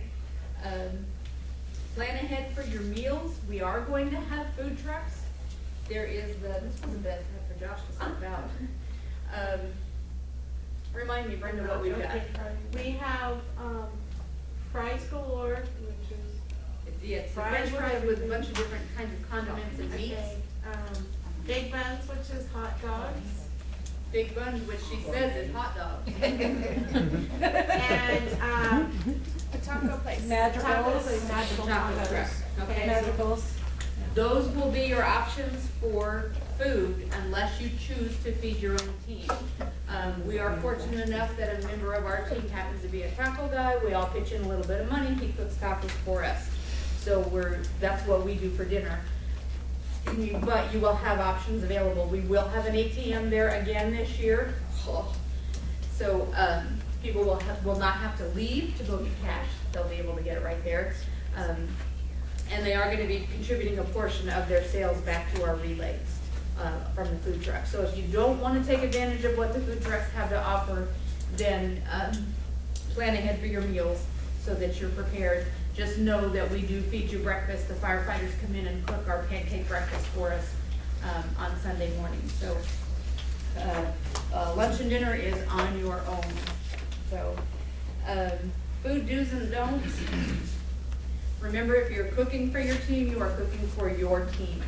Plan ahead for your meals. We are going to have food trucks. There is this was the best for Josh to talk about. Remind me, Brenda, what we've got. We have, fries galore, which is. Yes, French fries with a bunch of different kinds of condiments and meats. Okay, big buns, which is hot dogs. Big buns, which she says is hot dogs. And, A taco place. Madrigals. Chocolate truck. Okay, so Madrigals. those will be your options for food unless you choose to feed your own team. We are fortunate enough that a member of our team happens to be a taco guy. We all pitch in a little bit of money. He cooks tacos for us. So that's what we do for dinner. Excuse me, but you will have options available. We will have an ATM there again this year. So people will not have to leave to go get cash. They'll be able to get it right there. And they are going to be contributing a portion of their sales back to our relays from the food truck. So if you don't want to take advantage of what the food trucks have to offer, then plan ahead for your meals so that you're prepared. Just know that we do feed you breakfast. The firefighters come in and cook our pancake breakfast for us on Sunday morning. So lunch and dinner is on your own. So food do's and don'ts. Remember, if you're cooking for your team, you are cooking for your team.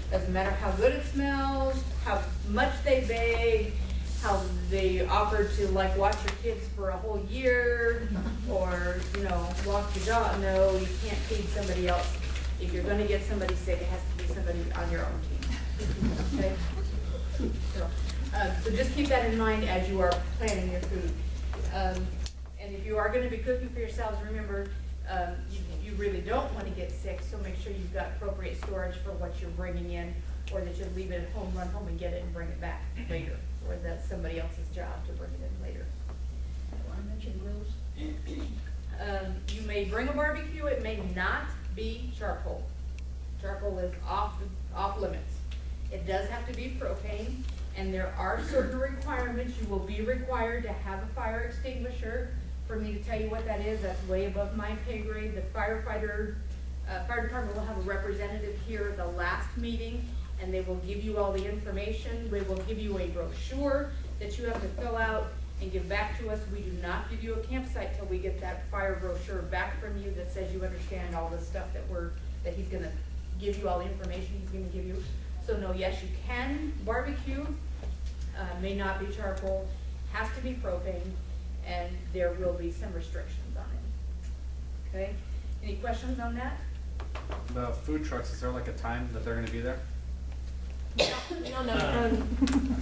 Doesn't matter how good it smells, how much they bake, how they offer to like watch your kids for a whole year, or, you know, walk your dog. No, you can't feed somebody else. If you're gonna get somebody sick, it has to be somebody on your own team. Okay? So just keep that in mind as you are planning your food. And if you are gonna be cooking for yourselves, remember, you really don't want to get sick, so make sure you've got appropriate storage for what you're bringing in, or that you leave it at home, run home and get it and bring it back later, or that's somebody else's job to bring it in later. I want to mention grills. You may bring a barbecue. It may not be charcoal. Charcoal is off limits. It does have to be propane, and there are certain requirements. You will be required to have a fire extinguisher. For me to tell you what that is, that's way above my pay grade. The fire department will have a representative here at the last meeting, and they will give you all the information. They will give you a brochure that you have to fill out and give back to us. We do not give you a campsite till we get that fire brochure back from you that says you understand all the stuff that he's gonna give you, all the information he's gonna give you. So no, yes, you can barbecue, may not be charcoal, has to be propane, and there will be some restrictions on it. Okay? Any questions on that? The food trucks, is there like a time that they're gonna be there? No.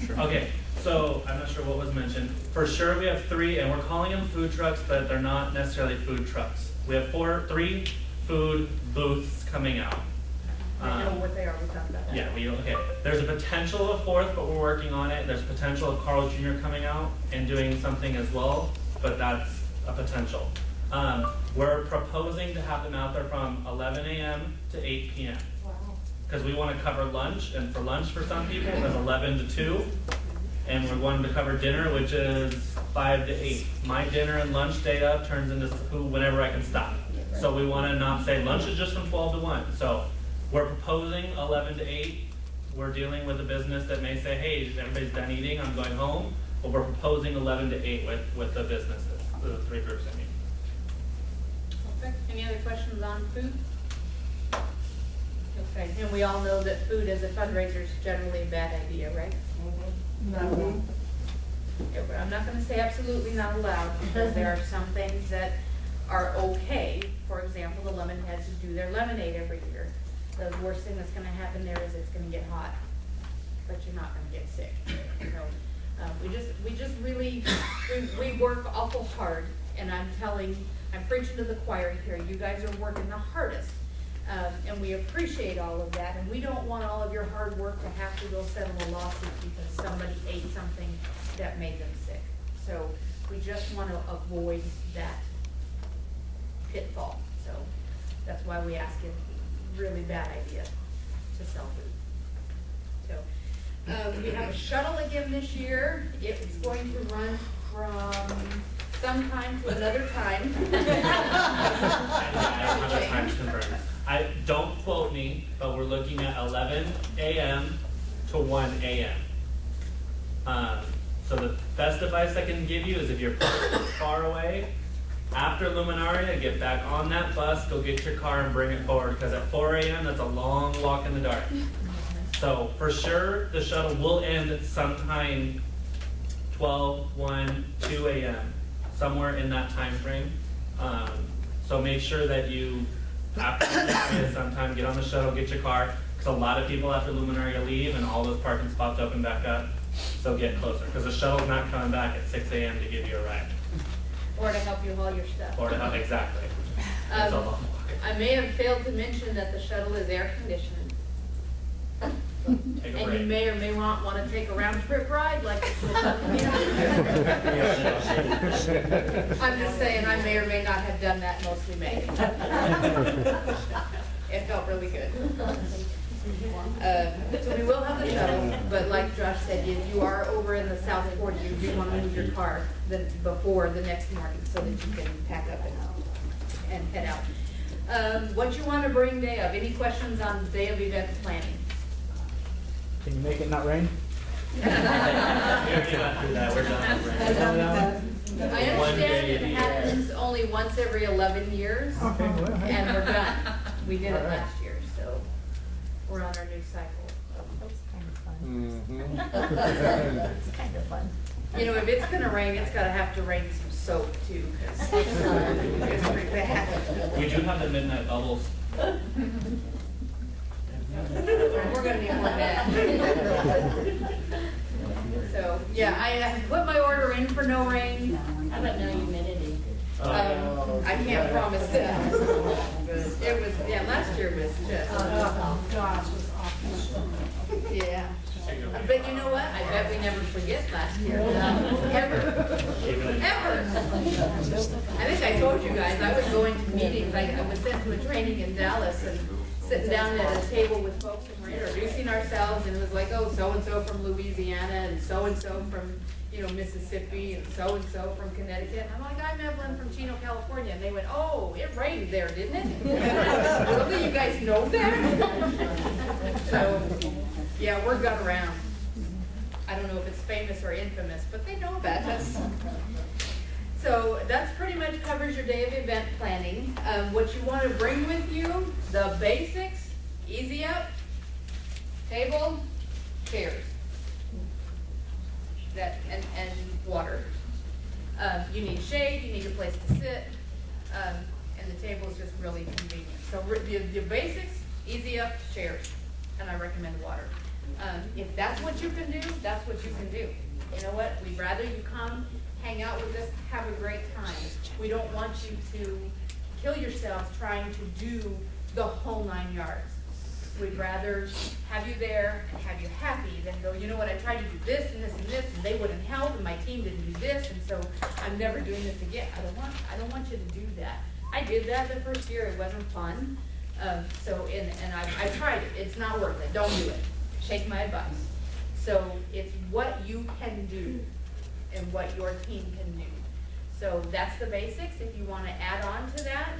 Sure. Okay, so I'm not sure what was mentioned. For sure, we have 3, and we're calling them food trucks, but they're not necessarily food trucks. We have 3 food booths coming out. I know what they are. We talked about that. Yeah, okay. There's a potential of 4th, but we're working on it. There's potential of Carl Jr. coming out and doing something as well, but that's a potential. We're proposing to have them out there from 11 a.m. to 8 p.m. Wow. Because we want to cover lunch, and for lunch for some people, it's 11 to 2. And we're going to cover dinner, which is 5 to 8. My dinner and lunch data turns into whenever I can stop. So we want to not say lunch is just from 12 to 1. So we're proposing 11 to 8. We're dealing with a business that may say, hey, everybody's done eating, I'm going home. But we're proposing 11 to 8 with the businesses, the 3 groups I mean. Okay. Any other questions on food? Okay, and we all know that food as a fundraiser is generally a bad idea, right? Mm-hmm. Yeah, but I'm not gonna say absolutely not allowed, because there are some things that are okay. For example, the lemon heads who do their lemonade every year. The worst thing that's gonna happen there is it's gonna get hot, but you're not gonna get sick. So, We just really, we work awful hard, and I'm preaching to the choir here, you guys are working the hardest. And we appreciate all of that, and we don't want all of your hard work to have to go settle a lawsuit because somebody ate something that made them sick. So we just want to avoid that pitfall. So that's why we ask it, really bad idea to sell food. So we have a shuttle again this year. It's going to run from sometime to another time. Don't quote me, but we're looking at 11 a.m. to 1 a.m. So the best advice I can give you is if you're far away, after Luminaria, get back on that bus, go get your car and bring it forward, because at 4 a.m. that's a long walk in the dark. So for sure, the shuttle will end sometime 12, 1, 2 a.m., somewhere in that time frame. So make sure that you, after sometime, get on the shuttle, get your car, because a lot of people after Luminaria leave and all those parking spots open back up. So get closer, because the shuttle's not coming back at 6 a.m. to give you a ride. Or to help you haul your stuff. Or to help, exactly. It's a long walk. I may have failed to mention that the shuttle is air conditioned. Take a And break. you may or may not want to take a round trip ride like it's I'm just saying, I may or may not have done that, mostly may. It felt really good. So we will have the shuttle, but like Josh said, if you are over in the South 40, you do want to move your car before the next morning so that you can pack up and head out. What you want to bring day of? Any questions on day of event planning? Can you make it not rain? We already got through that, we're done with rain. I understand it happens only once every 11 years, and we're done. We did it last year, so we're on our new cycle. That's kind of fun. It's kind of fun. You know, if it's gonna rain, it's gotta have to rain some soap too, because it's pretty bad. We do have the midnight bubbles. We're gonna need more of that. So, yeah, I put my order in for no rain. How about no humidity? I can't promise that. It was, yeah, last year was just. Oh, gosh, it was awful. Yeah. But you know what? I bet we never forget last year. Ever. Ever. I think I told you guys, I was going to meetings. I was sent to a training in Dallas and sitting down at a table with folks and we're introducing ourselves and it was like, oh, so-and-so from Louisiana and so-and-so from, you know, Mississippi and so-and-so from Connecticut. And I'm like, I'm Evelyn from Chino, California. And they went, oh, it rained there, didn't it? Really? You guys know that? So, yeah, word got around. I don't know if it's famous or infamous, but they know about us. So that's pretty much covers your day of event planning. What you want to bring with you, the basics, easy up, table, chairs, and water. You need shade, you need a place to sit, and the table is just really convenient. So your basics, easy up, chairs, and I recommend water. If that's what you can do, that's what you can do. You know what? We'd rather you come, hang out with us, have a great time. We don't want you to kill yourselves trying to do the whole 9 yards. We'd rather have you there and have you happy than go, you know what, I tried to do this and this and this and they wouldn't help and my team didn't do this and so I'm never doing this again. I don't want you to do that. I did that the first year, it wasn't fun. I tried it, it's not worth it, don't do it. Take my advice. So it's what you can do and what your team can do. So that's the basics. If you want to add on to that,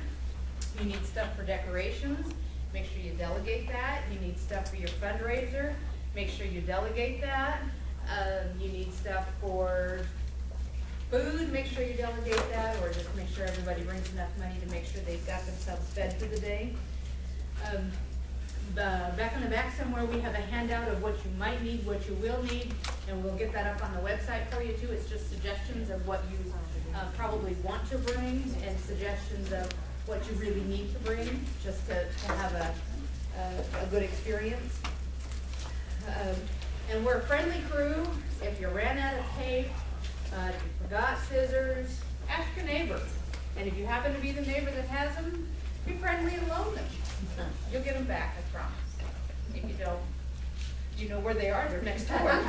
you need stuff for decorations. Make sure you delegate that. You need stuff for your fundraiser. Make sure you delegate that. You need stuff for food. Make sure you delegate that, or just make sure everybody brings enough money to make sure they've got themselves fed for the day. Back in the back somewhere, we have a handout of what you might need, what you will need, and we'll get that up on the website for you too. It's just suggestions of what you probably want to bring and suggestions of what you really need to bring, just to have a good experience. And we're a friendly crew. If you ran out of tape, if you forgot scissors, ask your neighbor. And if you happen to be the neighbor that has them, be friendly and loan them. You'll get them back, I promise. If you don't, you know where they are, they're next door.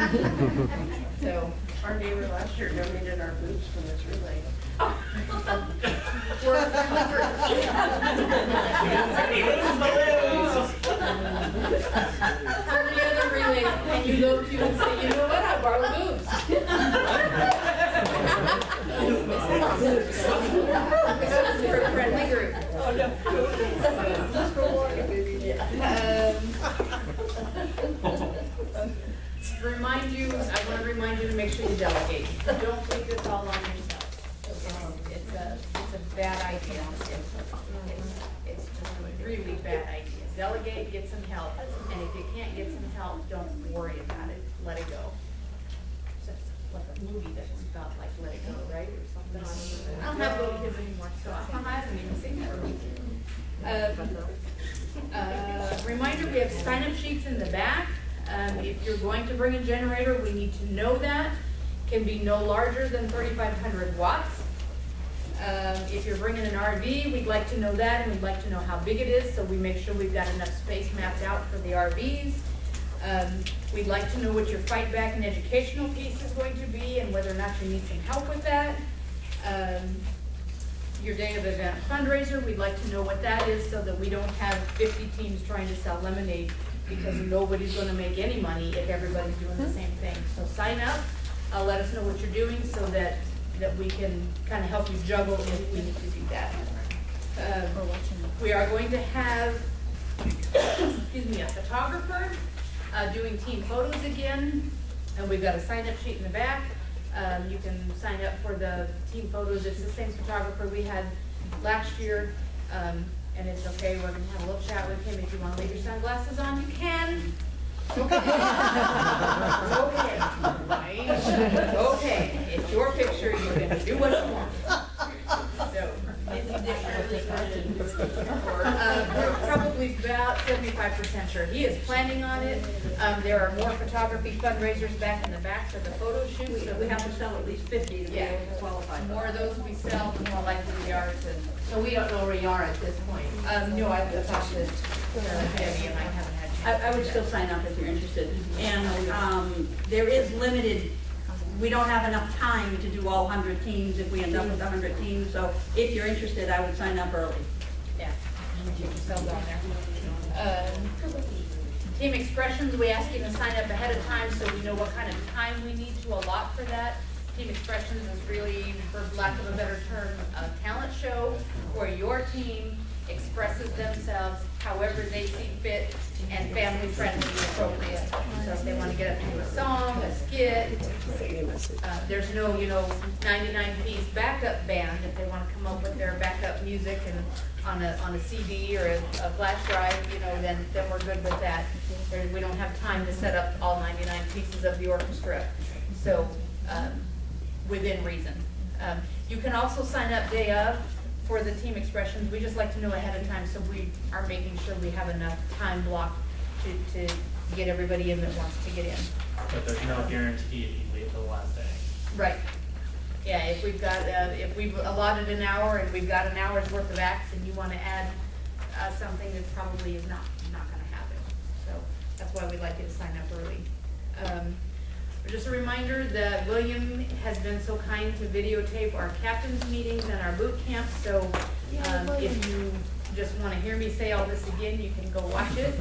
So, Our neighbor last year donated our boots from this relay. we're a friendly group. How many other relays can you go to and say, you know what, I borrow boobs? We're a friendly group. Remind you, I want to remind you to make sure you delegate. Don't take this all on yourself. It's a bad idea. It's just a really bad idea. Delegate, get some help, and if you can't get some help, don't worry about it. Let it go. It's like a movie that's about like Let It Go, right, or something. I don't have little kids anymore, so I haven't even seen that. Reminder: we have sign-up sheets in the back. If you're going to bring a generator, we need to know that. Can be no larger than 3,500 watts. If you're bringing an RV, we'd like to know that, and we'd like to know how big it is, so we make sure we've got enough space mapped out for the RVs. We'd like to know what your fight back and educational piece is going to be, and whether or not you need some help with that. Your day of event fundraiser, we'd like to know what that is, so that we don't have 50 teams trying to sell lemonade, because nobody's going to make any money if everybody's doing the same thing. So sign up, let us know what you're doing, so that we can kind of help you juggle if we need to do that. We are going to have, excuse me, a photographer doing team photos again, and we've got a sign-up sheet in the back. You can sign up for the team photos. It's the same photographer we had last year, and it's okay. We're going to have a little chat with him. If you want to leave your sunglasses on, you can. Okay. Okay. Right? Okay. It's your picture. You're going to do what you want. So, we're probably about 75% sure. He is planning on it. There are more photography fundraisers back in the back for the photo shoots. So We have to sell at least 50 to be able to qualify. The more of those we sell, the more likely we are to. So we don't know where you are at this point. No, I've talked to Debbie and I haven't had a chance. I would still sign up if you're interested. And there is limited, we don't have enough time to do all 100 teams if we end up with 100 teams. So if you're interested, I would sign up early. Yeah, sell down there. Team expressions, we ask you to sign up ahead of time so we know what kind of time we need to allot for that. Team expressions is really, for lack of a better term, a talent show where your team expresses themselves however they see fit and family friendly and appropriate. So if they want to get up to a song, a skit, there's no, 99-piece backup band. If they want to come up with their backup music and on a CD or a flash drive, then we're good with that. We don't have time to set up all 99 pieces of the orchestra. So within reason. You can also sign up day of for the team expressions. We just like to know ahead of time, so we are making sure we have enough time blocked to get everybody in that wants to get in. But there's no guarantee if you wait till the last day. Right. Yeah, if we've got, if we've allotted an hour and we've got an hour's worth of acts and you want to add something, that probably is not going to happen. So that's why we'd like you to sign up early. Just a reminder that William has been so kind to videotape our captain's meetings and our boot camps. So if you just want to hear me say all this again, you can go watch it.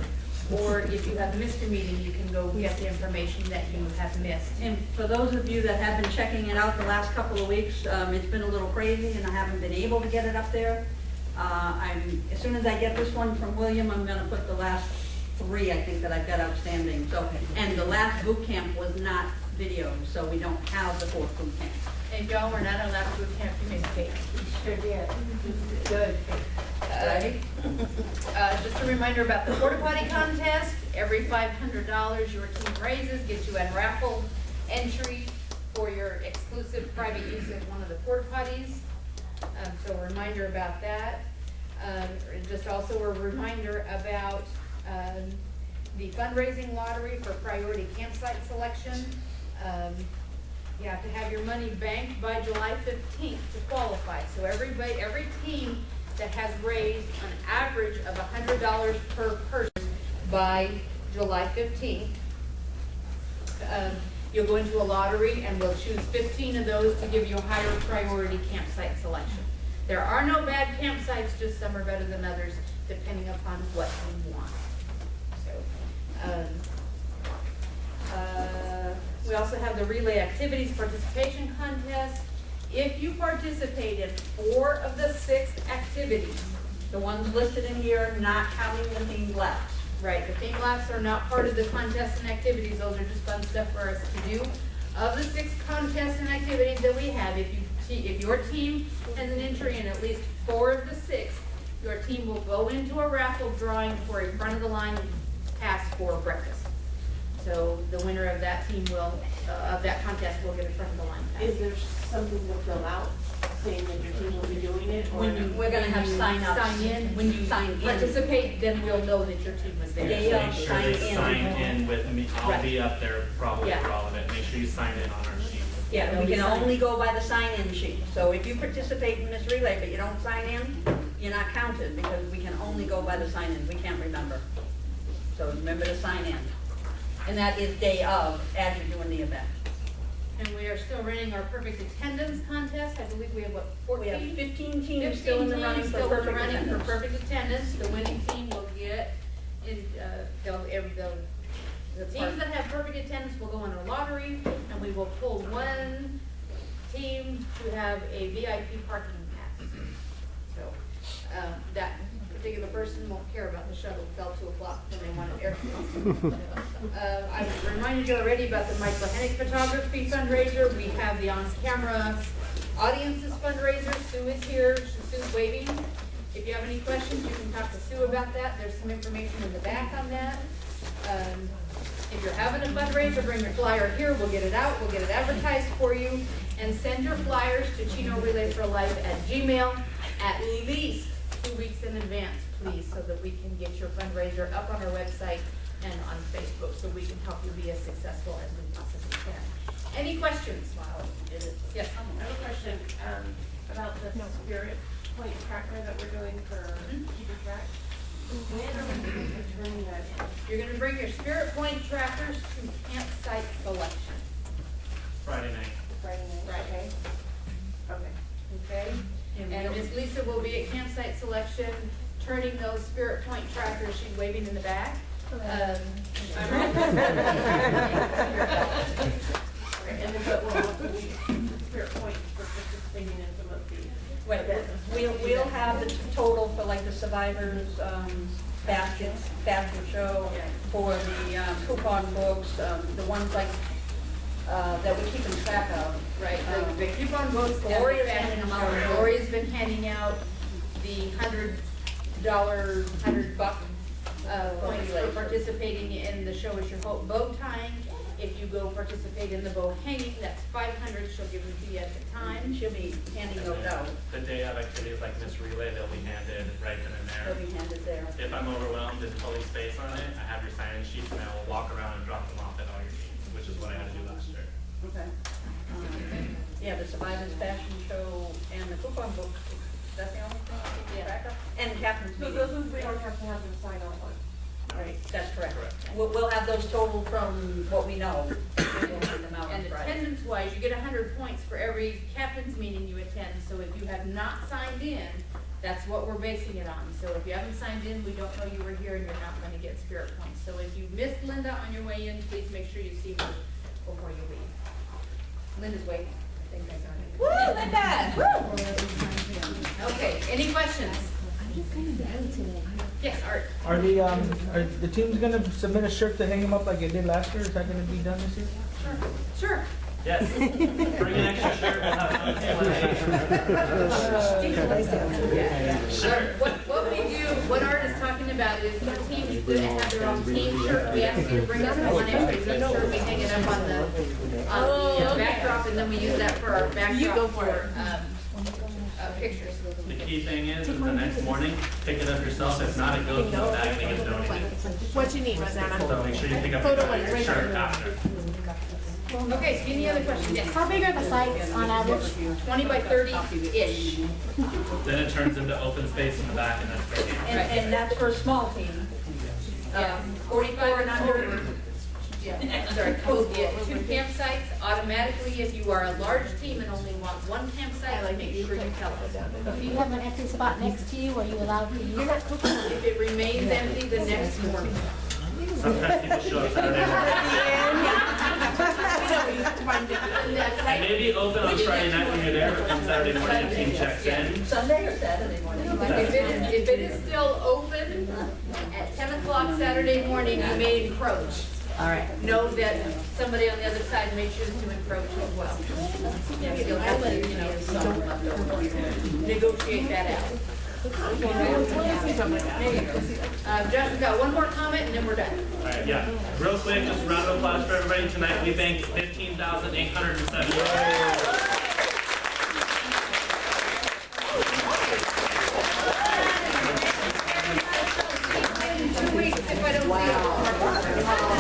Or if you have missed a meeting, you can go get the information that you have missed. And for those of you that have been checking it out the last couple of weeks, it's been a little crazy and I haven't been able to get it up there. As soon as I get this one from William, I'm going to put the last 3, I think, that I've got outstanding. So, and the last boot camp was not videoed, so we don't have the 4th boot camp. And y'all were not allowed to boot camp, you made cake. Sure did. Good. Just a reminder about the porta potty contest. Every $500 your team raises gets you a raffle entry for your exclusive private use of one of the porta potties. So a reminder about that. Just also a reminder about the fundraising lottery for priority campsite selection. You have to have your money banked by July 15th to qualify. So every team that has raised an average of $100 per person by July 15th, you'll go into a lottery and we'll choose 15 of those to give you a higher priority campsite selection. There are no bad campsites, just some are better than others, depending upon what you want. So, we also have the relay activities participation contest. If you participate in 4 of the 6 activities, The ones listed in here, not counting the themed laps. right, the theme laps are not part of the contests and activities, those are just fun stuff for us to do. Of the 6 contests and activities that we have, if your team has an entry in at least 4 of the 6, your team will go into a raffle drawing for a front of the line pass for breakfast. So the winner of that team will, of that contest will get a front of the line pass. Is there something to fill out saying that your team will be doing it? Or We're gonna have sign-ups. Sign in, when you Sign in. participate, then we'll know that your team was there. Yeah, Make sure they sign in. sign in with me. I'll Right. be up there probably Yeah. for all of it. Make sure you sign in on our sheet. Yeah, We can only go by the sign-in sheet. So if you participate in this relay but you don't sign in, you're not counted because we can only go by the sign-in. We can't remember. So remember to sign in. And that is day of, as you're doing the event. And we are still running our perfect attendance contest. I believe we have, what, 14? We have 15 teams still in the running for still in the perfect running for attendance. perfect attendance. The winning team will get, the teams that have perfect attendance will go on a lottery, and we will pull one team to have a VIP parking pass. So, that particular person won't care about the shuttle till 2 o'clock when they want an air conditioning. I reminded you already about the Michael Hennig photography fundraiser. We have the on-camera audiences fundraiser. Sue is here. Sue's waving. If you have any questions, you can talk to Sue about that. There's some information in the back on that. If you're having a fundraiser, bring your flyer here. We'll get it out. We'll get it advertised for you. And send your flyers to Chino Relay for Life at Gmail at least 2 weeks in advance, please, so that we can get your fundraiser up on our website and on Facebook, so we can help you be as successful as we possibly can. Any questions? Yes. I have a question about the Spirit Point tracker that we're doing for keeping track. When are we going to turn that in? You're gonna bring your Spirit Point trackers to campsite selection. Friday night. Friday night? Right. Okay. Okay? And Miss Lisa will be at campsite selection, turning those Spirit Point trackers, she's waving in the back. And then what will we, Spirit Point for participating in some of these? We'll have the total for like the survivors, basket show, for the coupon books, the ones like, that we're keeping track of. Right, the coupon books, Gloria's handing them out. Gloria's been handing out the $100 points for participating in the Show Us Your Hope bow tying. If you go participate in the bow hanging, that's 500, she'll give them to you at the time. She'll be handing those out. The day of activities like Miss Relay, they'll be handed right then and They'll there. be handed there. If I'm overwhelmed and fully space on it, I have your sign-in sheets and I will walk around and drop them off at all your teams, which is what I had to do last year. Okay. Yeah, the survivors fashion show and the coupon books, that's the only thing I keep track of? And Captain's So meeting. those we don't have to have them sign off on. Right, that's correct. Correct. We'll have those totaled from what we know. We'll hand them out on And Friday. attendance-wise, you get 100 points for every captain's meeting you attend, so if you have not signed in, that's what we're basing it on. So if you haven't signed in, we don't know you were here and you're not gonna get Spirit points. So if you missed Linda on your way in, please make sure you see her before you leave. Linda's waiting. I think I got it. Woo, Linda! Woo! Okay, any questions? Yes, Art. Are the teams gonna submit a shirt to hang them up like they did last year? Is that gonna be done this year? Sure. Yes, bring an extra shirt, we'll have fun. Sure. What we do, what Art is talking about is the teams that have their own team shirt. We ask you to bring us one extra team shirt. We hang it up on the backdrop, and then we use that for our backdrop pictures. The key thing is the next morning, pick it up yourself. If not, it goes in the bag and it gets donated. What you need, Rosanna? So make sure you pick up Photo your one is right shirt there. after. Okay, so any other questions? Yes. How big are the sites on average? 20 by 30-ish. Then it turns into open space in the back and that's great. And that's for a small team. Yeah, 45 and under. Yeah, sorry, yeah, 2 campsites. Automatically, if you are a large team and only want 1 campsite, make sure you tell us. If you have an empty spot next to you, are you allowed to use it? If it remains empty, the next morning. Sometimes people show up Saturday morning. It may be open on Friday night when you're there, but come Saturday morning, the team checks in. Sunday or Saturday morning? If it is still open at 10 o'clock Saturday morning, you may encroach. All right. Know that somebody on the other side may choose to encroach as well. You'll have to, negotiate that out. Justin, got one more comment and then we're done. All right, yeah. Real quick, just a round of applause for everybody tonight. We thank 15,870. 2 weeks if I don't see you.